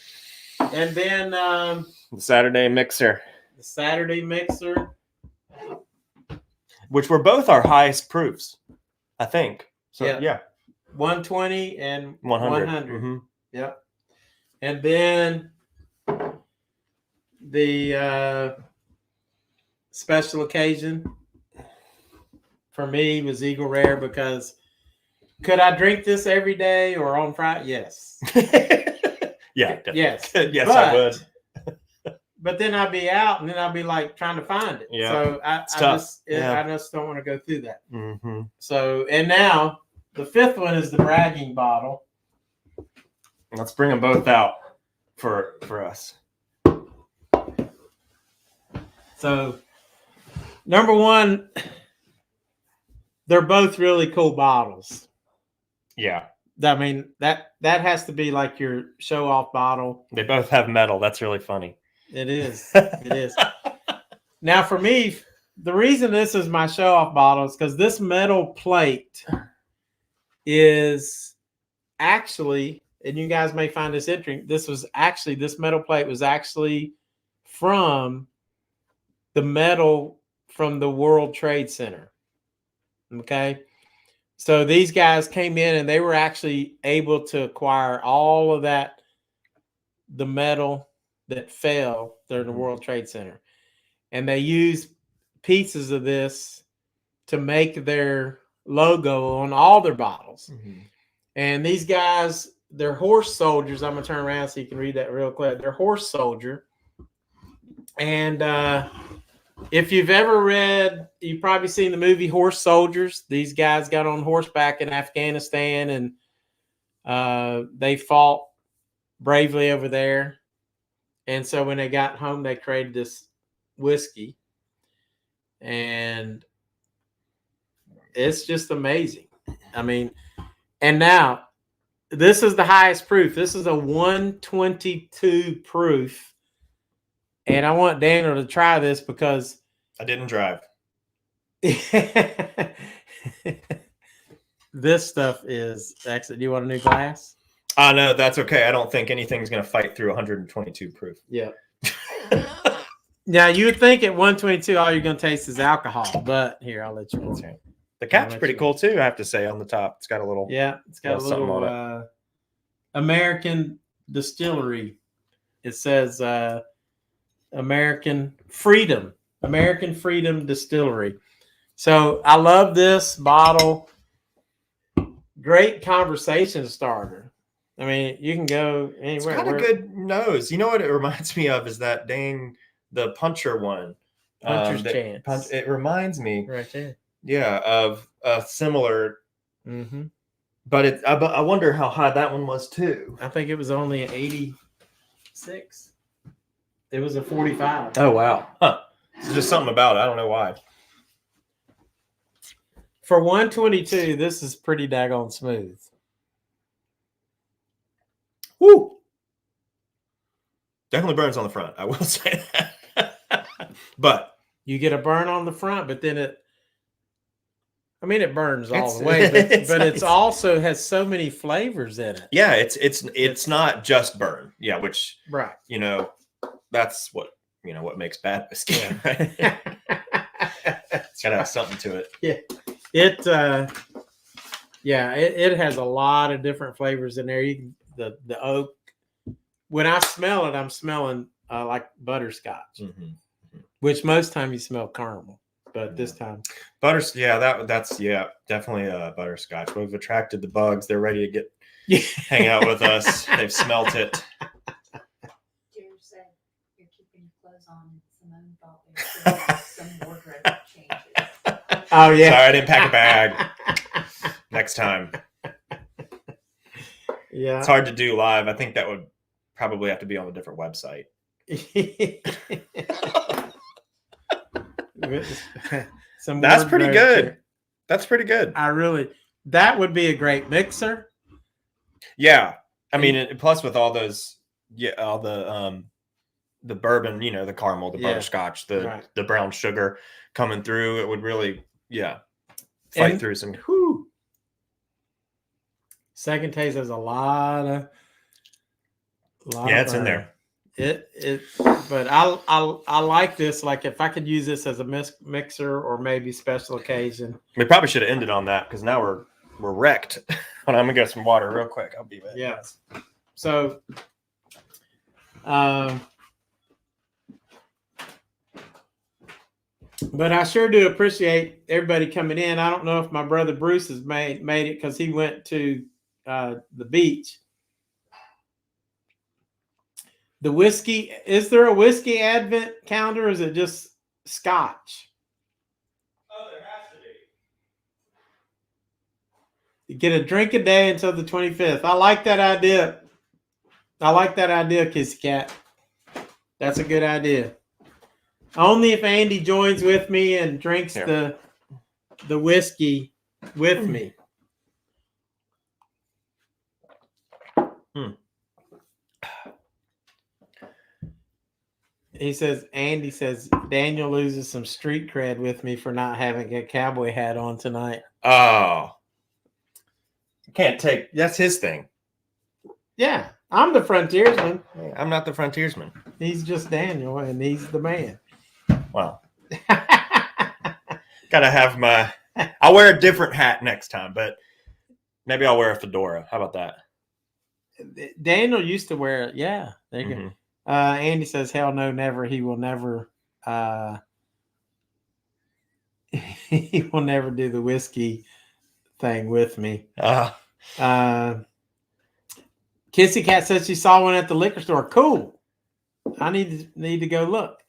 Speaker 1: And then
Speaker 2: the Saturday mixer. Which were both our highest proofs, I think. So yeah.
Speaker 1: 120 and
Speaker 2: 100.
Speaker 1: 100. Yep. And then the special occasion for me was Eagle Rare because could I drink this every day or on Friday? Yes.
Speaker 2: Yeah. Definitely.
Speaker 1: Yes.
Speaker 2: Yes, I would.
Speaker 1: But then I'd be out and then I'd be like trying to find it.
Speaker 2: Yeah.
Speaker 1: So I just don't want to go through that.
Speaker 2: Mm-hmm.
Speaker 1: So, and now the 5th one is the bragging bottle.
Speaker 2: Let's bring them both out for us.
Speaker 1: So, number 1, they're both really cool bottles.
Speaker 2: Yeah.
Speaker 1: I mean, that has to be like your show off bottle.
Speaker 2: They both have metal. That's really funny.
Speaker 1: It is. It is. Now, for me, the reason this is my show off bottle is because this metal plate is actually, and you guys may find this interesting, this metal plate was actually from the metal from the World Trade Center. Okay. So these guys came in and they were actually able to acquire all of that, the metal that fell during the World Trade Center. And they used pieces of this to make their logo on all their bottles. Mm-hmm. And these guys, they're horse soldiers. I'm going to turn around so you can read that real quick. They're horse soldier. And if you've ever read, you've probably seen the movie Horse Soldiers. These guys got on horseback in Afghanistan and they fought bravely over there. And so when they got home, they created this whiskey. And it's just amazing. I mean, and now this is the highest proof. This is a 122 proof. And I want Daniel to try this because
Speaker 2: I didn't drive.
Speaker 1: This stuff is excellent. Do you want a new glass?
Speaker 2: No, that's okay. I don't think anything's going to fight through 122 proof.
Speaker 1: Yeah. Now, you would think at 122, all you're going to taste is alcohol. But here, I'll let you go.
Speaker 2: The cap's pretty cool, too, I have to say, on the top. It's got a little...
Speaker 1: Yeah, it's got a little American distillery. It says American Freedom Distillery. So I love this bottle. Great conversation starter. I mean, you can go anywhere.
Speaker 2: It's got a good nose. You know what it reminds me of is that the puncher one.
Speaker 1: Puncher's Chance.
Speaker 2: It reminds me.
Speaker 1: Right there.
Speaker 2: Yeah, of a similar.
Speaker 1: Mm-hmm.
Speaker 2: But I wonder how high that one was too.
Speaker 1: I think it was only an 86. It was a 45.
Speaker 2: Oh wow! Huh? It's just something about it. I don't know why.
Speaker 1: For 122, this is pretty daggone smooth.
Speaker 2: Woo! Definitely burns on the front. I will say that. But
Speaker 1: you get a burn on the front, but then it burns all the way. But it's also has so many flavors in it.
Speaker 2: Yeah, it's not just burn. Yeah, which
Speaker 1: right.
Speaker 2: That's what makes bad whiskey. Yeah. Right? It's gotta have something to it.
Speaker 1: Yeah. It has a lot of different flavors in there. The oak. When I smell it, I'm smelling like butterscotch, which most time you smell caramel, but this time
Speaker 2: that's definitely butterscotch. We've attracted the bugs. They're ready to hang out with us. They've smelt it.
Speaker 3: You're keeping your clothes on. Simone thought there was some wardrobe changes.
Speaker 1: Oh yeah.
Speaker 2: Sorry, I didn't pack a bag. Next time.
Speaker 1: Yeah.
Speaker 2: It's hard to do live. I think that would probably have to be on a different website. That's pretty good. That's pretty good.
Speaker 1: That would be a great mixer.
Speaker 2: Yeah. I mean, plus with all those, all the bourbon, the caramel, the butterscotch, the brown sugar coming through, it would really, fight through some.
Speaker 1: Whew. Second taste has a lot of
Speaker 2: it's in there.
Speaker 1: But I like this. Like if I could use this as a mixer or maybe special occasion.
Speaker 2: We probably should have ended on that because now we're wrecked. Hold on, I'm gonna get some water real quick. I'll be back.
Speaker 1: Yeah. So, but I sure do appreciate everybody coming in. I don't know if my brother Bruce has made it because he went to the beach. The whiskey, is there a whiskey advent calendar or is it just scotch?
Speaker 2: Oh, there has to be.
Speaker 1: You get a drink a day until the 25th. I like that idea. Kissy Cat. That's a good idea. Only if Andy joins with me and drinks the whiskey with me. He says, Andy says, Daniel loses some street cred with me for not having a cowboy hat on tonight.
Speaker 2: Oh. Can't take, that's his thing.
Speaker 1: Yeah, I'm the frontiersman.
Speaker 2: I'm not the frontiersman.
Speaker 1: He's just Daniel, and he's the man.
Speaker 2: Well, gotta have my, I'll wear a different hat next time, but maybe I'll wear a fedora. How about that?
Speaker 1: Daniel used to wear it. Yeah, there you go. Andy says, hell no, never. He will never he will never do the whiskey thing with me. Kissy Cat says she saw one at the liquor store. Cool. I need to go look.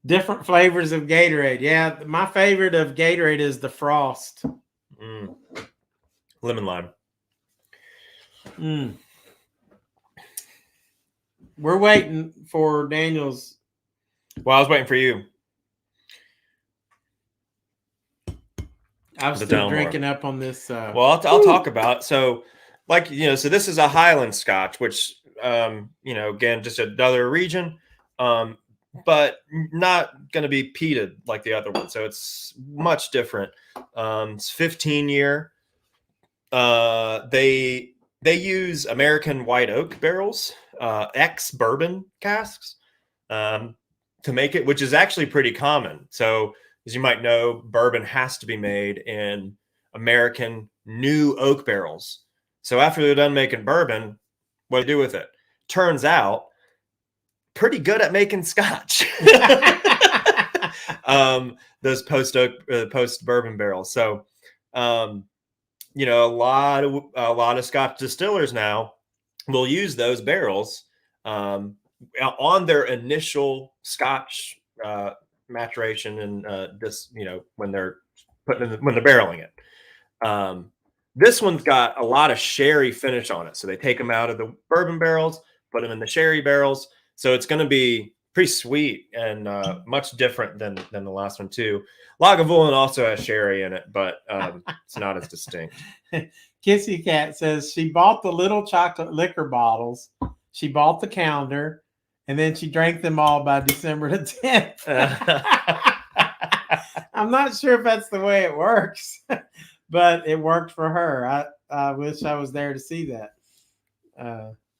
Speaker 1: Different flavors of Gatorade. Yeah, my favorite of Gatorade is the Frost.
Speaker 2: Lemon lime.
Speaker 1: We're waiting for Daniel's.
Speaker 2: Well, I was waiting for you.
Speaker 1: I was still drinking up on this.
Speaker 2: Well, I'll talk about. So, like, so this is a Highland Scotch, which, again, just another region, but not going to be peated like the other one. So it's much different. It's 15-year. They use American white oak barrels, ex-bourbon casks, to make it, which is actually pretty common. So, as you might know, bourbon has to be made in American new oak barrels. So after they're done making bourbon, what do they do with it? Turns out, pretty good at making scotch. Those post bourbon barrels. So, a lot of Scotch distillers now will use those barrels on their initial Scotch maturation and when they're when they're barreling it. This one's got a lot of sherry finish on it, so they take them out of the bourbon barrels, put them in the sherry barrels. So it's going to be pretty sweet and much different than the last one too. Lagavulin also has sherry in it, but it's not as distinct.
Speaker 1: Kissy Cat says she bought the little chocolate liquor bottles. She bought the calendar, and then she drank them all by December the 10th. I'm not sure if that's the way it works, but it worked for her. I wish I was there to see that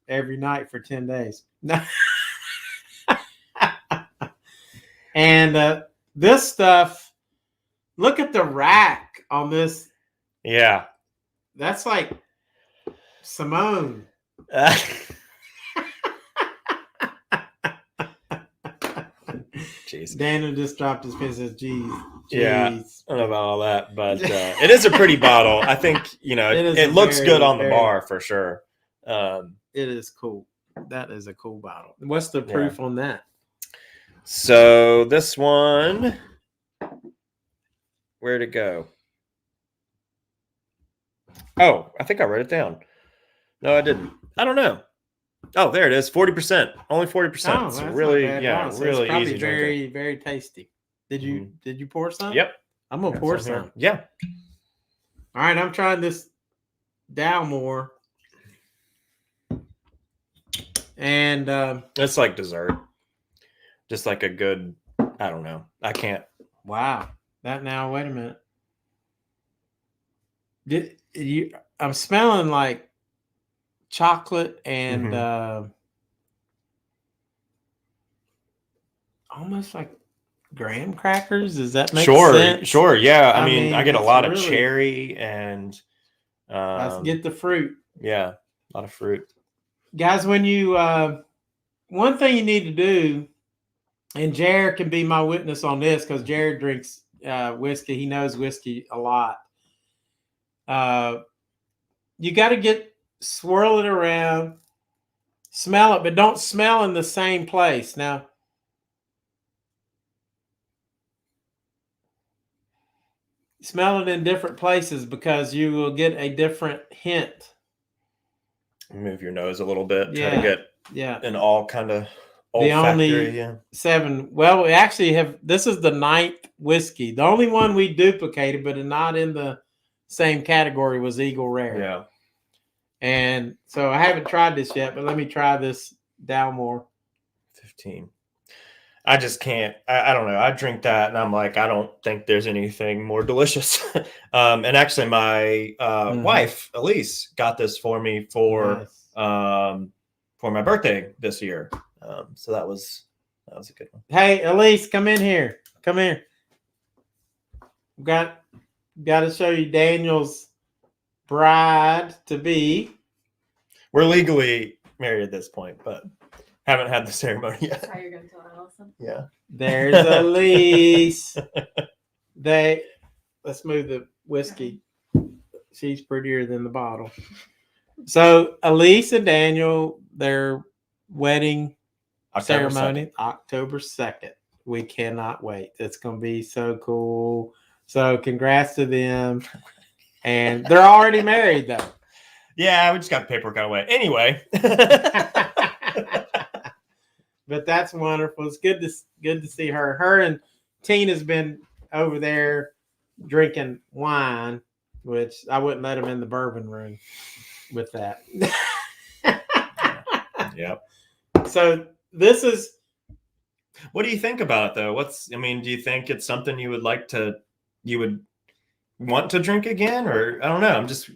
Speaker 1: every night for 10 days. And this stuff, look at the rack on this.
Speaker 2: Yeah.
Speaker 1: That's like Simone.
Speaker 2: Jeez.
Speaker 1: Daniel just dropped his pen and says, geez.
Speaker 2: Yeah, I don't know about all that, but it is a pretty bottle. I think, it looks good on the bar for sure.
Speaker 1: It is cool. That is a cool bottle. What's the proof on that?
Speaker 2: So this one, where'd it go? Oh, I think I wrote it down. No, I didn't. I don't know. Oh, there it is. 40%. Only 40%.
Speaker 1: Oh,
Speaker 2: so really, so
Speaker 1: really
Speaker 2: easy.
Speaker 1: Very,
Speaker 2: drinking.
Speaker 1: very tasty. Did you pour some?
Speaker 2: Yep.
Speaker 1: I'm gonna pour some.
Speaker 2: Yeah.
Speaker 1: All right, I'm trying this Dalmore. And
Speaker 2: it's like dessert. Just like a good, I don't know. I can't.
Speaker 1: Wow. Wait a minute. I'm smelling like chocolate and almost like graham crackers. Does that make sense?
Speaker 2: Sure. Yeah. I mean, I get a lot of cherry and
Speaker 1: let's get the fruit.
Speaker 2: Yeah, a lot of fruit.
Speaker 1: Guys, when you one thing you need to do, and Jared can be my witness on this because Jared drinks whiskey. He knows whiskey a lot. You got to swirl it around, smell it, but don't smell in the same place. Now, smell it in different places because you will get a different hint.
Speaker 2: Move your nose a little bit.
Speaker 1: Yeah.
Speaker 2: Try to get an all kind of olfactory.
Speaker 1: Only 7. Well, we actually have. This is the 9th whiskey. The only one we duplicated, but not in the same category was Eagle Rare.
Speaker 2: Yeah.
Speaker 1: And so I haven't tried this yet, but let me try this Dalmore.
Speaker 2: 15. I just can't. I don't know. I drink that and I'm like, I don't think there's anything more delicious. And actually, my wife Elise got this for me for my birthday this year. So that was a good one.
Speaker 1: Hey, Elise, come in here. Come here. Got to show you Daniel's bride to be.
Speaker 2: We're legally married at this point, but haven't had the ceremony yet.
Speaker 3: That's how you're gonna tell Allison.
Speaker 2: Yeah.
Speaker 1: There's Elise. Let's move the whiskey. She's prettier than the bottle. So Elise and Daniel, their wedding ceremony, October 2nd. We cannot wait. It's gonna be so cool. So congrats to them. And they're already married though.
Speaker 2: Yeah, we just got the paperwork out of the way. Anyway.
Speaker 1: But that's wonderful. It's good to see her. Her and Tina's been over there drinking wine, which I wouldn't let them in the bourbon room with that.
Speaker 2: Yep.
Speaker 1: So this is.
Speaker 2: What do you think about it though? Do you think it's something you would want to drink again, or I don't know. I'm just,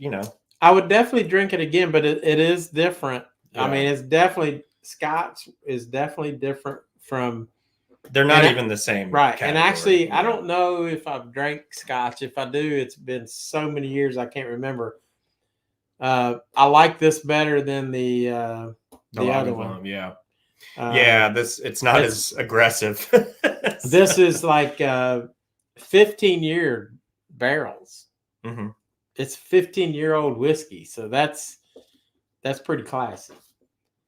Speaker 1: I would definitely drink it again, but it is different.
Speaker 2: Yeah.
Speaker 1: I mean, it's definitely Scotch is definitely different from.
Speaker 2: They're not even the same,
Speaker 1: right?
Speaker 2: category.
Speaker 1: And actually, I don't know if I've drank Scotch. If I do, it's been so many years I can't remember. I like this better than the other one.
Speaker 2: Yeah. It's not as aggressive.
Speaker 1: This is like 15-year barrels.
Speaker 2: Mm-hmm.
Speaker 1: It's 15-year-old whiskey, so that's pretty classy.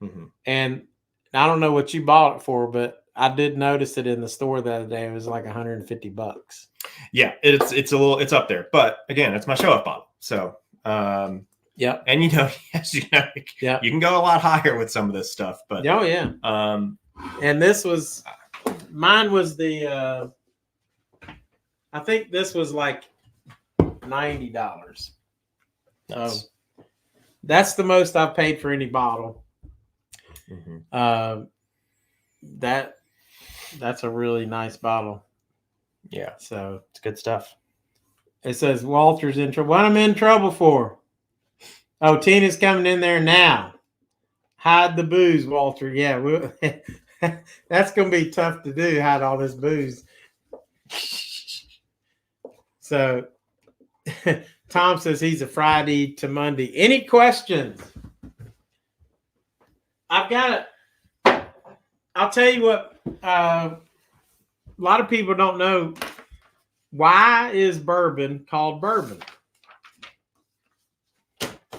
Speaker 2: Mm-hmm.
Speaker 1: And I don't know what you bought it for, but I did notice it in the store the other day. It was like $150.
Speaker 2: Yeah, it's up there. But again, it's my show-off bottle. So
Speaker 1: yeah.
Speaker 2: And as you know, you can go a lot higher with some of this stuff. But
Speaker 1: oh yeah. And mine was the I think this was like $90. So that's the most I've paid for any bottle.
Speaker 2: Mm-hmm.
Speaker 1: That's a really nice bottle.
Speaker 2: Yeah.
Speaker 1: So
Speaker 2: it's good stuff. It
Speaker 1: says Walter's in trouble. What am I in trouble for? Oh, Tina's coming in there now. Hide the booze, Walter. Yeah, that's going to be tough to do, hide all this booze. So Tom says he's a Friday to Monday. Any questions? I'll tell you what, a lot of people don't know, why is bourbon called bourbon?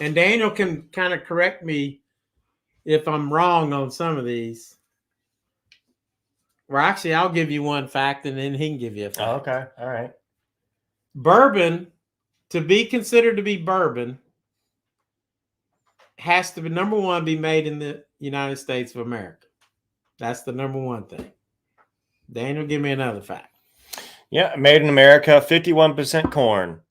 Speaker 1: And Daniel can kind of correct me if I'm wrong on some of these. Or actually, I'll give you one fact and then he can give you a fact.
Speaker 2: Oh, okay. All right.
Speaker 1: Bourbon, to be considered to be bourbon, has to be, number one, be made in the United States of America. That's the number one thing. Daniel, give me another fact.
Speaker 2: Yeah, made in America, 51% corn.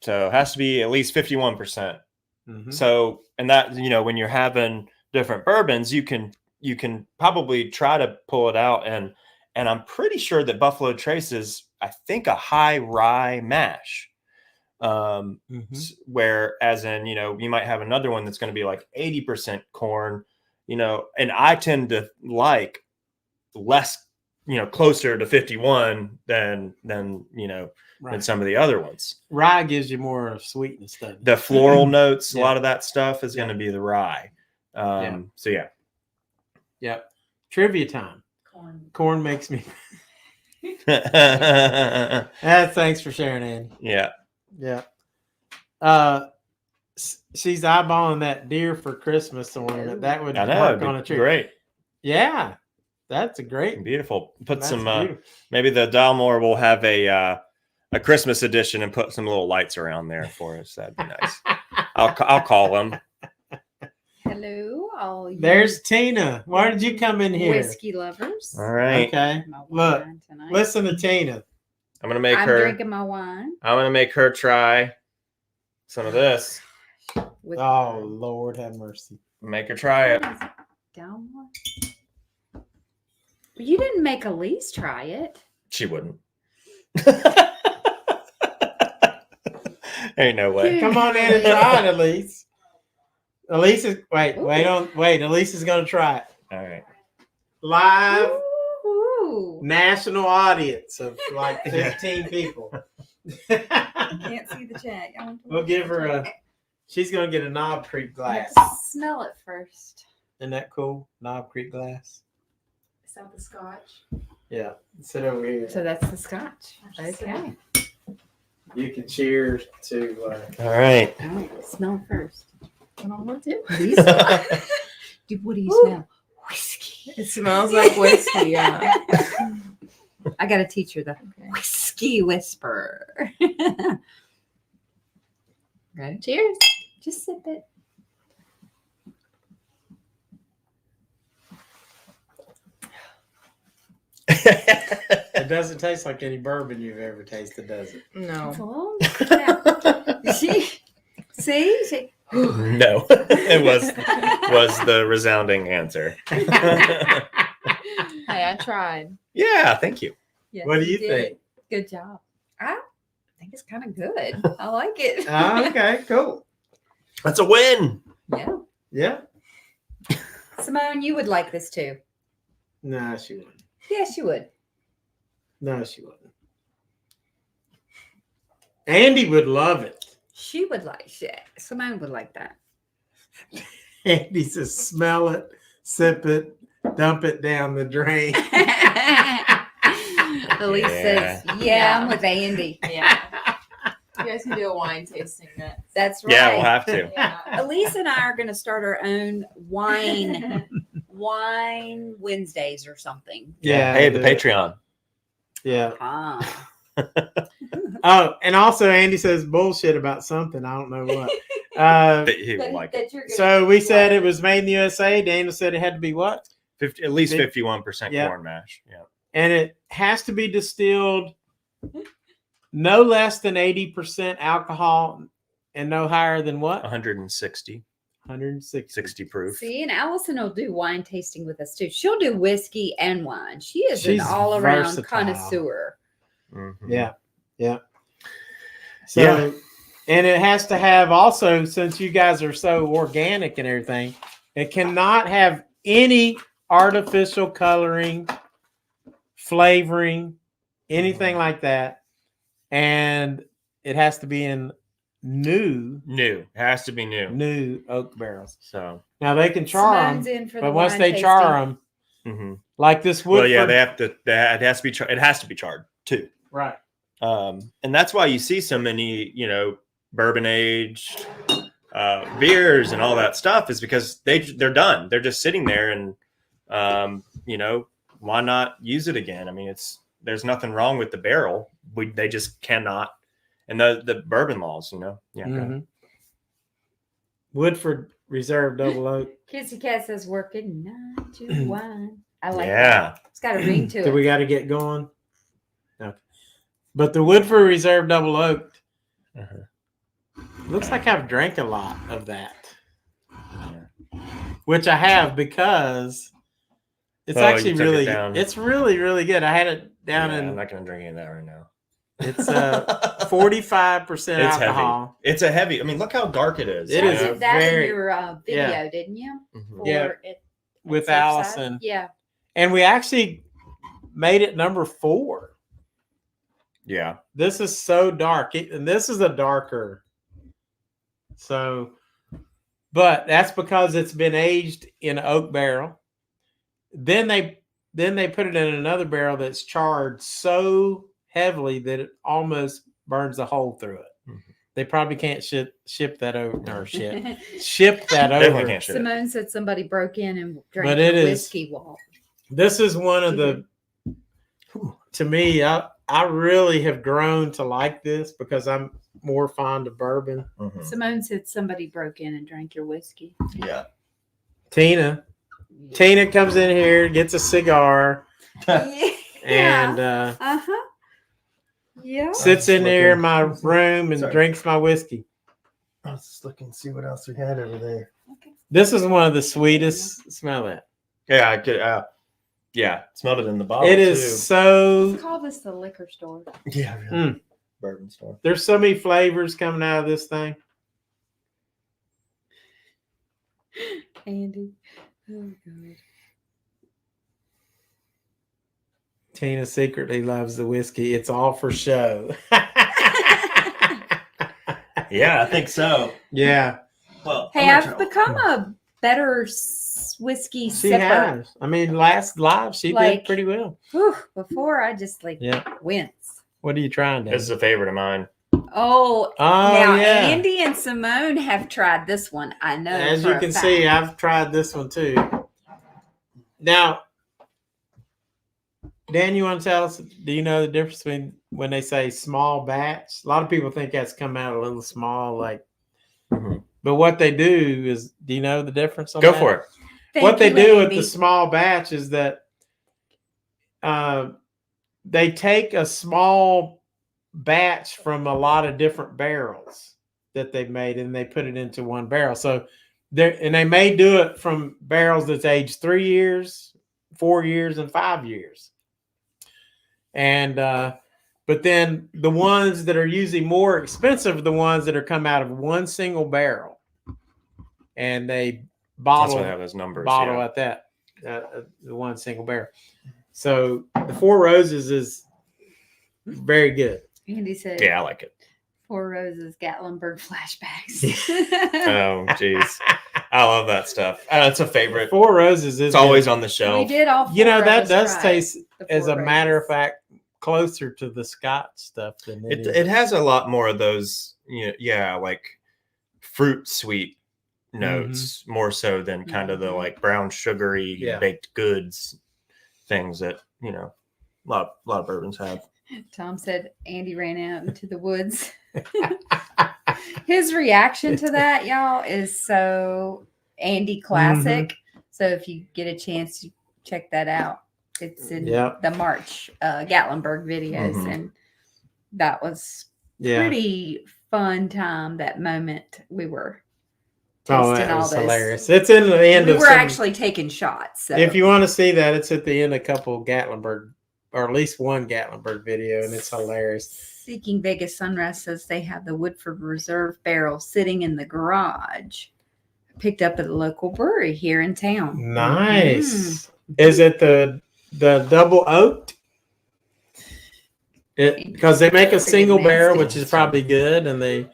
Speaker 2: So it has to be at least 51%.
Speaker 1: Mm-hmm.
Speaker 2: So, and that, when you're having different bourbons, you can probably try to pull it out. And I'm pretty sure that Buffalo Trace is, I think, a high rye mash. Whereas in, you might have another one that's going to be like 80% corn, and I tend to like less, closer to 51 than some of the other ones.
Speaker 1: Rye gives you more sweetness.
Speaker 2: The floral notes, a lot of that stuff is going to be the rye. So yeah.
Speaker 1: Yep. Trivia time. Corn makes me. Thanks for sharing, Andy.
Speaker 2: Yeah.
Speaker 1: Yeah. She's eyeballing that deer for Christmas ornament. That would work on a tree.
Speaker 2: Great.
Speaker 1: Yeah. That's a great.
Speaker 2: Beautiful. Put some, maybe the Dalmore will have a Christmas edition and put some little lights around there for us. That'd be nice. I'll call them.
Speaker 3: Hello, all you.
Speaker 1: There's Tina. Why did you come in here?
Speaker 3: Whiskey lovers.
Speaker 2: All right.
Speaker 1: Okay. Look, listen to Tina.
Speaker 2: I'm gonna make
Speaker 4: I'm
Speaker 2: her.
Speaker 4: drinking my wine.
Speaker 2: I'm gonna make her try some of this.
Speaker 4: With
Speaker 1: Oh, Lord have mercy.
Speaker 2: Make her try it.
Speaker 4: Down one. You didn't make Elise try it.
Speaker 2: She wouldn't. Ain't no way.
Speaker 1: Come on in and try it, Elise. Elise is wait. Elise is gonna try it.
Speaker 2: All right.
Speaker 1: Live
Speaker 4: Ooh.
Speaker 1: national audience of like 15 people.
Speaker 3: Can't see the chat.
Speaker 1: We'll give her a. She's gonna get a Knob Creek glass.
Speaker 4: Smell it first.
Speaker 1: Isn't that cool? Knob Creek glass.
Speaker 3: Is that the scotch?
Speaker 1: Yeah. Sit over here.
Speaker 4: So that's the scotch. Okay.
Speaker 1: You can cheers to.
Speaker 2: All right.
Speaker 4: All right. Smell it first.
Speaker 3: I don't want to.
Speaker 4: What do you smell? Whiskey.
Speaker 3: It smells like whiskey. Yeah.
Speaker 4: I got to teach her the whiskey whisper. Ready? Cheers. Just sip it.
Speaker 1: It doesn't taste like any bourbon you've ever tasted, does it?
Speaker 3: No.
Speaker 4: Oh, yeah. See?
Speaker 2: No, it was the resounding answer.
Speaker 3: Hey, I tried.
Speaker 2: Yeah, thank you.
Speaker 4: Yes,
Speaker 1: What do you
Speaker 4: did.
Speaker 1: think?
Speaker 4: Good job. I think it's kind of good. I like it.
Speaker 1: Oh, okay, cool.
Speaker 2: That's a win.
Speaker 4: Yeah.
Speaker 1: Yeah.
Speaker 4: Simone, you would like this too.
Speaker 1: No, she wouldn't.
Speaker 4: Yes, you would.
Speaker 1: No, she wouldn't. Andy would love it.
Speaker 4: She would like it. Simone would like that.
Speaker 1: Andy says, smell it, sip it, dump it down the drain.
Speaker 4: Elise says,
Speaker 3: Yeah.
Speaker 4: yeah, I'm with Andy.
Speaker 3: Yeah. You guys can do a wine tasting next.
Speaker 4: That's right.
Speaker 2: Yeah, we'll have to.
Speaker 3: Yeah.
Speaker 4: Elise and I are going to start our own wine Wednesdays or something.
Speaker 1: Yeah.
Speaker 2: Hey, the Patreon.
Speaker 1: Yeah.
Speaker 4: Ah.
Speaker 1: Oh, and also Andy says bullshit about something. I don't know what.
Speaker 2: He would like it.
Speaker 1: So we said it was made in the USA. Daniel said it had to be what?
Speaker 2: At least 51%
Speaker 1: Yeah.
Speaker 2: corn mash. Yeah.
Speaker 1: And it has to be distilled no less than 80% alcohol and no higher than what?
Speaker 2: 160,
Speaker 1: 160.
Speaker 2: 60 proof.
Speaker 4: See, and Allison will do wine tasting with us too. She'll do whiskey and wine. She is
Speaker 1: She's
Speaker 4: an all-around
Speaker 1: versatile.
Speaker 4: connoisseur.
Speaker 2: Mhm.
Speaker 1: Yeah. Yeah. So,
Speaker 2: Yeah.
Speaker 1: and it has to have also, since you guys are so organic and everything, it cannot have any artificial coloring, flavoring, anything like that. And it has to be in new
Speaker 2: New. It has to be new.
Speaker 1: oak barrels.
Speaker 2: So,
Speaker 1: Now they can char
Speaker 4: Simone's
Speaker 1: them,
Speaker 4: in for the
Speaker 1: but once
Speaker 4: wine
Speaker 1: they
Speaker 4: tasting.
Speaker 1: char them,
Speaker 2: mhm.
Speaker 1: like this wood.
Speaker 2: Well, yeah, they have to. It has to be. It has to be charred too.
Speaker 1: Right.
Speaker 2: And that's why you see so many, bourbon aged beers and all that stuff is because they're done. They're just sitting there, and why not use it again? I mean, there's nothing wrong with the barrel. They just cannot. And the bourbon laws, yeah.
Speaker 1: Mhm. Woodford Reserve Double Oak.
Speaker 4: Kissy Cat says working 9 to 1. I like
Speaker 2: Yeah.
Speaker 4: that. It's got a ring to
Speaker 1: Do
Speaker 4: it.
Speaker 1: we got to get going? Okay. But the Woodford Reserve Double Oak looks like I've drank a lot of that, which I have because it's
Speaker 2: Oh, you
Speaker 1: actually
Speaker 2: took it
Speaker 1: really,
Speaker 2: down.
Speaker 1: it's really, really good. I had it down
Speaker 2: I'm
Speaker 1: in,
Speaker 2: not going to drink any of that right now.
Speaker 1: it's 45%
Speaker 2: It's
Speaker 1: alcohol.
Speaker 2: It's a heavy. I mean, look how dark it is.
Speaker 1: It
Speaker 4: You
Speaker 1: is
Speaker 4: did that
Speaker 1: very-
Speaker 4: in your video,
Speaker 1: yeah.
Speaker 4: didn't you?
Speaker 2: Mhm.
Speaker 4: For
Speaker 1: Yeah.
Speaker 4: it-
Speaker 1: With
Speaker 4: Surfside?
Speaker 1: Allison.
Speaker 4: Yeah.
Speaker 1: And we actually made it number 4.
Speaker 2: Yeah.
Speaker 1: This is so dark. And this is a darker. So, but that's because it's been aged in an oak barrel. Then they put it in another barrel that's charred so heavily that it almost burns a hole through it.
Speaker 2: Mhm.
Speaker 1: They probably can't ship that over or ship that
Speaker 2: Definitely
Speaker 1: over.
Speaker 2: can't ship it.
Speaker 4: Simone said somebody broke in and drank
Speaker 1: But
Speaker 4: your
Speaker 1: it is-
Speaker 4: whiskey wall.
Speaker 1: This is one of the. To me, I really have grown to like this because I'm more fond of bourbon.
Speaker 2: Mhm.
Speaker 4: Simone said somebody broke in and drank your whiskey.
Speaker 2: Yeah.
Speaker 1: Tina comes in here, gets a cigar,
Speaker 4: Yeah.
Speaker 1: and
Speaker 4: Uh-huh. Yeah.
Speaker 1: sits in there in my room and
Speaker 2: Sorry.
Speaker 1: drinks my whiskey.
Speaker 2: I was just looking to see what else we had over there.
Speaker 1: This is one of the sweetest. Smell that.
Speaker 2: Yeah, I could. Yeah, smelled it in the bottle.
Speaker 1: It is
Speaker 4: Let's
Speaker 1: so.
Speaker 4: call this the liquor store.
Speaker 2: too. Yeah, really.
Speaker 1: Mm.
Speaker 2: Bourbon store.
Speaker 1: There's so many flavors coming out of this thing.
Speaker 4: Andy. Oh god.
Speaker 1: Tina secretly loves the whiskey. It's all for show.
Speaker 2: Yeah, I think so.
Speaker 1: Yeah,
Speaker 2: Well,
Speaker 4: Hey, I've become a better whiskey
Speaker 1: she
Speaker 4: sipper.
Speaker 1: has. I mean, last live she did
Speaker 4: Like-
Speaker 1: pretty well.
Speaker 4: Whew, before I just
Speaker 1: Yeah.
Speaker 4: wince.
Speaker 1: What are you trying to?
Speaker 2: This is a favorite of mine.
Speaker 4: Oh,
Speaker 1: Oh
Speaker 4: now
Speaker 1: yeah.
Speaker 4: Andy and Simone have tried this one. I know.
Speaker 1: As
Speaker 4: for
Speaker 1: you
Speaker 4: a
Speaker 1: can
Speaker 4: fact.
Speaker 1: see, I've tried this one too. Now, Dan, you want to tell us? Do you know the difference between when they say small batch? A lot of people think that's come out a little small, like.
Speaker 2: Mhm.
Speaker 1: But what they do is, do you know the difference on
Speaker 2: Go
Speaker 1: that?
Speaker 2: for it.
Speaker 4: Thank
Speaker 1: What they
Speaker 4: you,
Speaker 1: do with
Speaker 4: Andy.
Speaker 1: the small batch is that they take a small batch from a lot of different barrels that they've made and they put it into one barrel. So they may do it from barrels that's aged 3 years, 4 years, and 5 years. And but then the ones that are usually more expensive are the ones that are come out of one single barrel, and they
Speaker 2: That's
Speaker 1: bottle
Speaker 2: why I have those numbers.
Speaker 1: bottle
Speaker 2: yeah.
Speaker 1: at that the one single barrel. So the Four Roses is very good.
Speaker 4: Andy said,
Speaker 2: Yeah, I like it.
Speaker 4: Four Roses, Gatlinburg flashbacks.
Speaker 2: Oh, jeez. I love that stuff. It's a favorite.
Speaker 1: Four Roses is
Speaker 2: It's always
Speaker 1: good.
Speaker 2: on the shelf.
Speaker 4: We did all.
Speaker 1: You know,
Speaker 4: four of
Speaker 1: that
Speaker 4: us
Speaker 1: does
Speaker 4: try
Speaker 1: taste,
Speaker 4: the
Speaker 1: as a
Speaker 4: Four
Speaker 1: matter of
Speaker 4: Roses.
Speaker 1: fact, closer to the Scotch stuff than
Speaker 2: It has a lot more of those, like fruit sweet notes, more so than kind of the
Speaker 4: Mhm.
Speaker 2: like brown sugary
Speaker 1: Yeah.
Speaker 2: baked goods things that a lot of bourbons have.
Speaker 4: Tom said Andy ran out into the woods. His reaction to that, y'all, is so Andy classic. So if you get a chance, you check that out. It's in
Speaker 1: Yep.
Speaker 4: the March Gatlinburg videos,
Speaker 2: Mhm.
Speaker 4: and that was
Speaker 1: Yeah.
Speaker 4: pretty fun time. That moment we were
Speaker 1: Oh,
Speaker 4: tasting
Speaker 1: that
Speaker 4: all
Speaker 1: was
Speaker 4: this.
Speaker 1: hilarious. It's in the end
Speaker 4: We
Speaker 1: of
Speaker 4: were
Speaker 1: some,
Speaker 4: actually taking shots. So
Speaker 1: if you want to see that, it's at the end of a couple of Gatlinburg, or at least one Gatlinburg video, and it's hilarious.
Speaker 4: Seeking Vegas Sunrise says they have the Woodford Reserve barrel sitting in the garage. Picked up at a local brewery here in town.
Speaker 1: Nice. Is it the double oaked? Because they make a single barrel, which is probably good, and they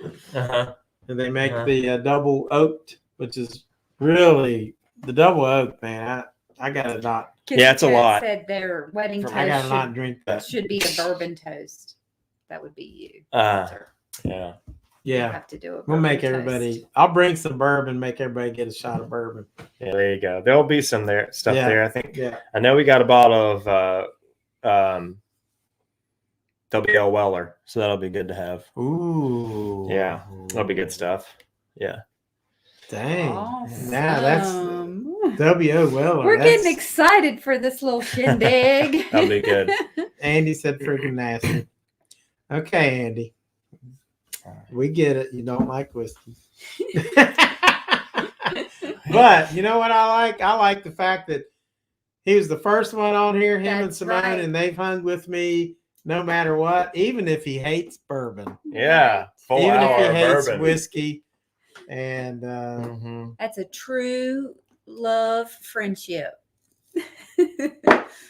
Speaker 1: make the double oaked, which is really the double oaked, man. I gotta not.
Speaker 2: Yeah, it's a
Speaker 4: Kat
Speaker 2: lot.
Speaker 4: Said their wedding
Speaker 1: I gotta not
Speaker 4: toast
Speaker 1: drink that.
Speaker 4: should be a bourbon toast. That would be you. sir.
Speaker 2: Yeah.
Speaker 4: You
Speaker 1: Yeah,
Speaker 4: have to do it.
Speaker 1: we'll make everybody. I'll bring some bourbon, make everybody get a shot of bourbon.
Speaker 2: Yeah, there you go. There'll be some stuff
Speaker 1: Yeah.
Speaker 2: there. I think.
Speaker 1: Yeah.
Speaker 2: I know we got a bottle of WL Weller, so that'll be good to have.
Speaker 1: Ooh.
Speaker 2: Yeah, that'll be good stuff. Yeah.
Speaker 1: Dang.
Speaker 4: Awesome.
Speaker 1: Now that's W.O. Weller.
Speaker 4: We're
Speaker 1: that's-
Speaker 4: getting excited for this little shindig.
Speaker 2: That'll be good.
Speaker 1: Andy said freaking nasty. Okay, Andy. We get it. You don't like whiskey. But you know what I like? I like the fact that he was the first one on here, him and
Speaker 4: That's
Speaker 1: Simone,
Speaker 4: right.
Speaker 1: and they've hung with me no matter what, even if he hates bourbon,
Speaker 2: Yeah. Full
Speaker 1: even
Speaker 2: hour
Speaker 1: if he
Speaker 2: of
Speaker 1: hates
Speaker 2: bourbon.
Speaker 1: whiskey. And
Speaker 2: Mhm.
Speaker 4: That's a true love friendship.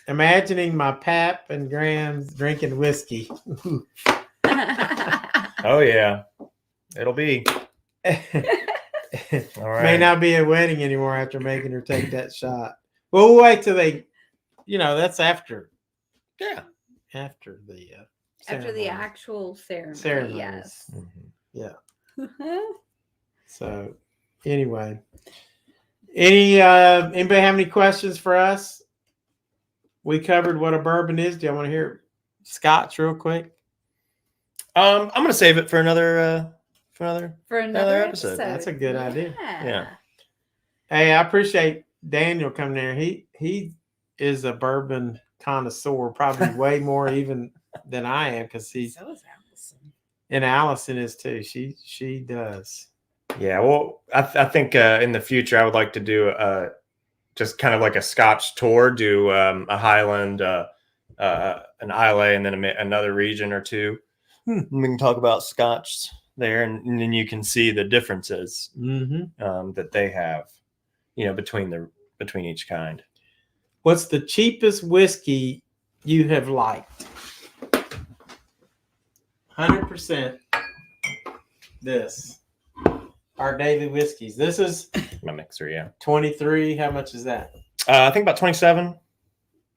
Speaker 1: imagining my pap and Grams drinking whiskey.
Speaker 2: Oh yeah, it'll be all right.
Speaker 1: May not be a wedding anymore after making her take that shot. Well, we'll wait till they, that's after.
Speaker 2: Yeah.
Speaker 1: After the
Speaker 4: After the
Speaker 1: ceremony.
Speaker 4: actual ceremony.
Speaker 1: Ceremonies.
Speaker 4: Yes.
Speaker 2: Mhm.
Speaker 1: So anyway, anybody have any questions for us? We covered what a bourbon is. Do you want to hear Scotch real quick?
Speaker 2: I'm gonna save it for another
Speaker 4: For another
Speaker 2: episode.
Speaker 4: episode.
Speaker 1: That's a good idea.
Speaker 2: Yeah.
Speaker 1: Hey, I appreciate Daniel coming there. He is a bourbon connoisseur, probably way more even than I am because he's
Speaker 4: So is Allison.
Speaker 1: and Allison is too. She does.
Speaker 2: Yeah, well, I think in the future I would like to do just kind of like a Scotch tour, do a Highland, an Islay, and then another region or two. We can talk about Scotch there, and then you can see the differences that they have, between each kind.
Speaker 1: What's the cheapest whiskey you have liked? 100%. This. Our daily whiskeys. This is
Speaker 2: My mixer, yeah.
Speaker 1: 23. How much is that?
Speaker 2: I think about 27.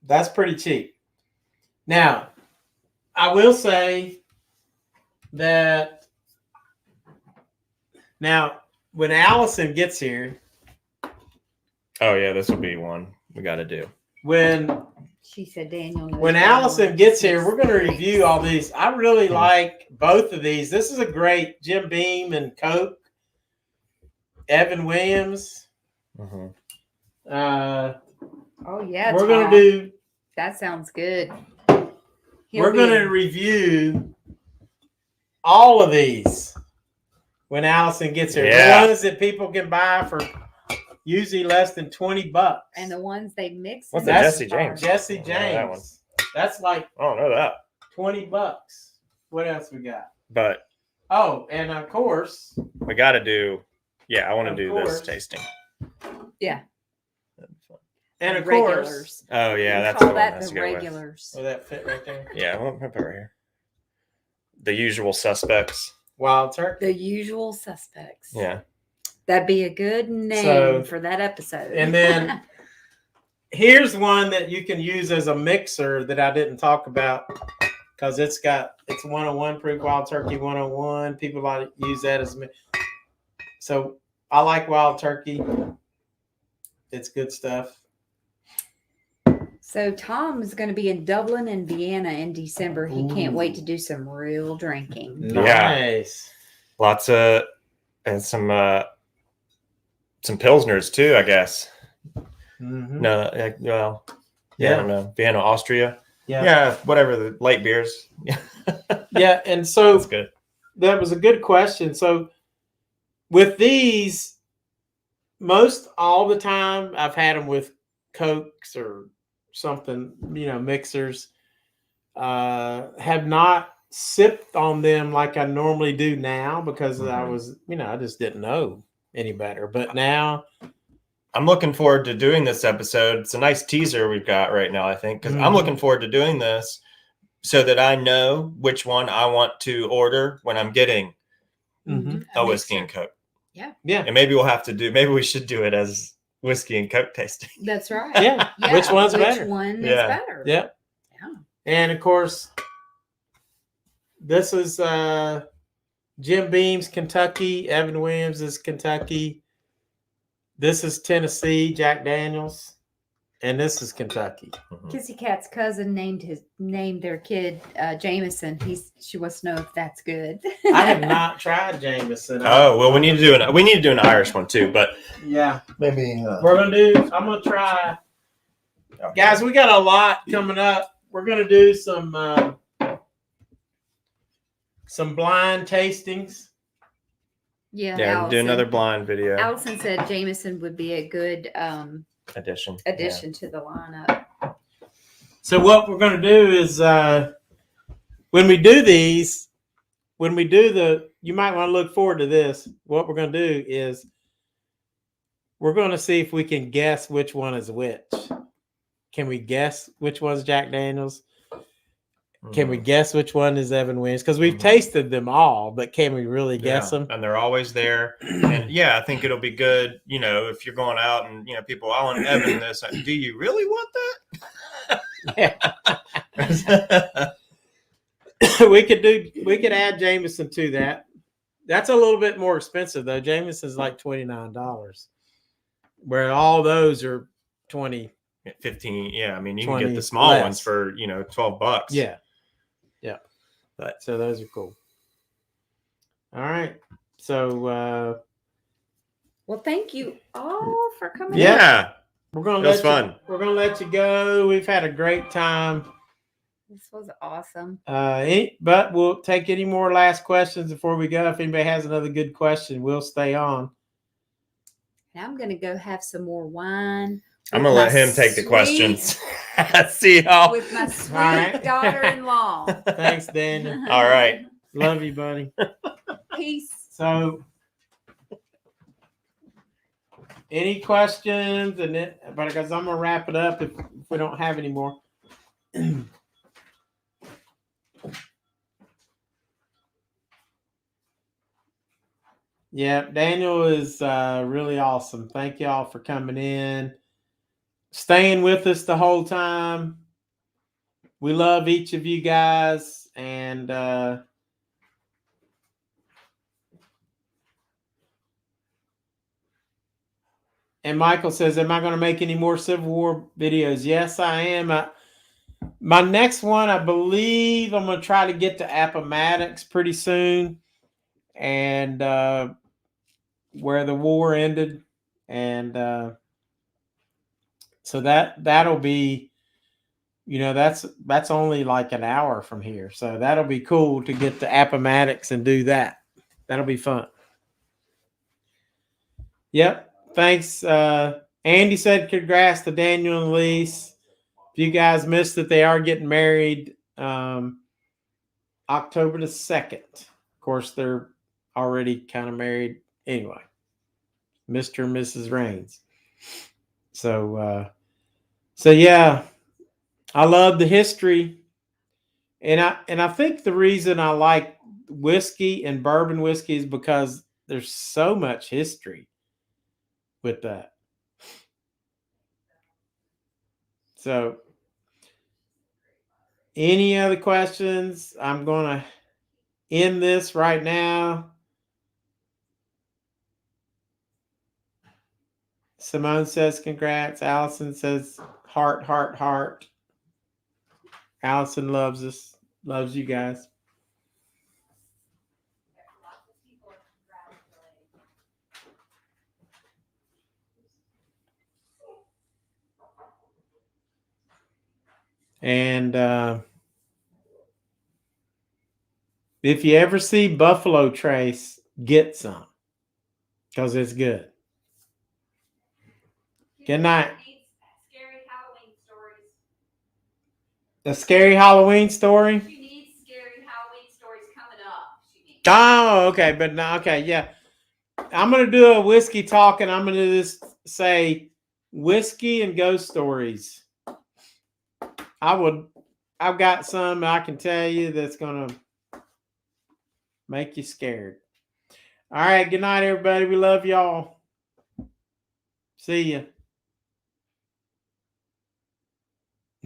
Speaker 1: That's pretty cheap. Now, I will say that now when Allison gets here,
Speaker 2: Oh yeah, this will be one we got to do.
Speaker 1: when
Speaker 4: She said Daniel knows
Speaker 1: when
Speaker 4: better
Speaker 1: Allison
Speaker 4: when
Speaker 1: gets
Speaker 4: he
Speaker 1: here, we're going to
Speaker 4: drinks.
Speaker 1: review all these. I really like both of these. This is a great Jim Beam and Coke. Evan Williams.
Speaker 2: Mhm.
Speaker 4: Oh yeah,
Speaker 1: We're going
Speaker 4: Tom.
Speaker 1: to do.
Speaker 4: That sounds good.
Speaker 1: We're going to review all of these when Allison gets here.
Speaker 2: Yeah.
Speaker 1: The ones that people can buy for usually less than $20.
Speaker 4: and the ones they mix.
Speaker 2: What's
Speaker 4: in
Speaker 2: the
Speaker 1: That's
Speaker 2: Jesse James?
Speaker 1: Jesse
Speaker 2: I don't know that one.
Speaker 1: James. That's like
Speaker 2: I don't know that,
Speaker 1: $20. What else we got?
Speaker 2: but
Speaker 1: Oh, and of course,
Speaker 2: we got to do. Yeah, I want to
Speaker 1: Of
Speaker 2: do
Speaker 1: course.
Speaker 2: this tasting.
Speaker 4: Yeah.
Speaker 2: That'd be fun.
Speaker 1: and of
Speaker 4: regulars.
Speaker 1: course,
Speaker 2: Oh yeah,
Speaker 4: We
Speaker 2: that's
Speaker 4: call
Speaker 2: the one
Speaker 4: that
Speaker 2: that's
Speaker 4: the
Speaker 2: to go with.
Speaker 4: regulars.
Speaker 1: will that fit right there?
Speaker 2: Yeah, we'll put it right here. The usual suspects.
Speaker 1: Wild Turkey.
Speaker 4: The usual suspects.
Speaker 2: Yeah.
Speaker 4: That'd be a good name
Speaker 1: So-
Speaker 4: for that episode.
Speaker 1: And then here's one that you can use as a mixer that I didn't talk about because it's 101 proof Wild Turkey 101. People like to use that as so I like Wild Turkey. It's good stuff.
Speaker 4: So Tom is going to be in Dublin and Vienna in December. He can't
Speaker 1: Ooh.
Speaker 4: wait to do some real drinking.
Speaker 1: Nice.
Speaker 2: Lots of and some pilsners too, I guess.
Speaker 1: Mhm.
Speaker 2: No, well, yeah, I don't know. Vienna, Austria.
Speaker 1: Yeah.
Speaker 2: Yeah, whatever the light beers. Yeah,
Speaker 1: Yeah, and so
Speaker 2: that's good.
Speaker 1: that was a good question. So with these, most all the time I've had them with Cokes or something, mixers. Have not sipped on them like I normally do now because I
Speaker 2: Mhm.
Speaker 1: was, I just didn't know any better. But now,
Speaker 2: I'm looking forward to doing this episode. It's a nice teaser we've got right now, I think, because I'm
Speaker 1: Mhm.
Speaker 2: looking forward to doing this so that I know which one I want to order when I'm getting
Speaker 1: Mhm.
Speaker 2: a whiskey and Coke.
Speaker 1: yeah,
Speaker 2: And maybe we should do it as whiskey and Coke tasting.
Speaker 4: That's right.
Speaker 1: yeah,
Speaker 4: Yeah,
Speaker 1: which one's better?
Speaker 4: Which one is
Speaker 2: Yeah.
Speaker 4: better?
Speaker 1: Yeah.
Speaker 4: Yeah.
Speaker 1: And of course, this is Jim Beam's Kentucky. Evan Williams is Kentucky. This is Tennessee, Jack Daniels. And this is Kentucky.
Speaker 4: Kissy Cat's cousin named their kid Jameson. She wants to know if that's good.
Speaker 1: I have not tried Jameson.
Speaker 2: Oh well, we need to do an Irish one too, but
Speaker 1: Yeah.
Speaker 2: maybe
Speaker 1: I'm gonna try. Guys, we got a lot coming up. We're gonna do some blind tastings.
Speaker 4: Yeah,
Speaker 2: Yeah, we'll do
Speaker 4: Allison.
Speaker 2: another blind video
Speaker 4: Allison said Jameson would be a good
Speaker 2: addition.
Speaker 4: addition to the lineup.
Speaker 1: So what we're gonna do is when we do these, you might want to look forward to this. What we're gonna do is we're gonna see if we can guess which one is which. Can we guess which one's Jack Daniels? Can we guess which one is Evan Williams? Because we've tasted them all, but can we really guess them?
Speaker 2: And they're always there. And yeah, I think it'll be good, if you're going out and people, I want Evan this. Do you really want that?
Speaker 1: we could add Jameson to that. That's a little bit more expensive though. Jameson's like $29, where all those are 20.
Speaker 2: 15. Yeah, I mean you can
Speaker 1: 20
Speaker 2: get the small
Speaker 1: less.
Speaker 2: ones for $12.
Speaker 1: Yeah.
Speaker 2: But
Speaker 1: So those are cool. All right. So
Speaker 4: Well, thank you all for coming.
Speaker 2: yeah,
Speaker 1: we're gonna
Speaker 2: it was fun.
Speaker 1: We're gonna let you go. We've had a great time.
Speaker 4: This was awesome.
Speaker 1: But we'll take any more last questions before we go. If anybody has another good question, we'll stay on.
Speaker 4: And I'm gonna go have some more wine.
Speaker 2: I'm
Speaker 4: with
Speaker 2: gonna let
Speaker 4: my
Speaker 2: him take the
Speaker 4: sweet-
Speaker 2: questions. See how.
Speaker 4: With my sweet
Speaker 1: right.
Speaker 4: daughter-in-law.
Speaker 1: Thanks, Daniel.
Speaker 2: All right.
Speaker 1: Love you, buddy.
Speaker 4: Peace.
Speaker 1: So, any questions? And then, but because I'm gonna wrap it up if we don't have any more. Yeah, Daniel is really awesome. Thank y'all for coming in, staying with us the whole time. We love each of you guys, and Michael says, "Am I going to make any more Civil War videos?" Yes, I am. My next one, I believe, I'm going to try to get to Appomattox pretty soon, and where the war ended, and so that'll be, that's only like an hour from here, so that'll be cool to get to Appomattox and do that. That'll be fun. Yep. Thanks. Andy said congrats to Daniel and Lise. If you guys missed it, they are getting married October the 2nd. Of course, they're already kind of married anyway. Mr. and Mrs. Raines. So yeah, I love the history. And I think the reason I like whiskey and bourbon whiskey is because there's so much history with that. So, any other questions? I'm going to end this right now. Simone says congrats. Allison says heart, heart, heart. Allison loves us, loves you guys. And if you ever see Buffalo Trace, get some because it's good. Good night.
Speaker 3: Scary Halloween stories.
Speaker 1: A scary Halloween story?
Speaker 3: She needs scary Halloween stories coming up. She needs.
Speaker 1: Oh, okay. But no, okay, yeah. I'm going to do a whiskey talk, and I'm going to just say whiskey and ghost stories. I've got some I can tell you that's going to make you scared. All right. Good night, everybody. We love y'all. See ya.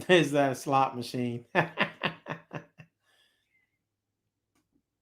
Speaker 1: Is that a slot machine?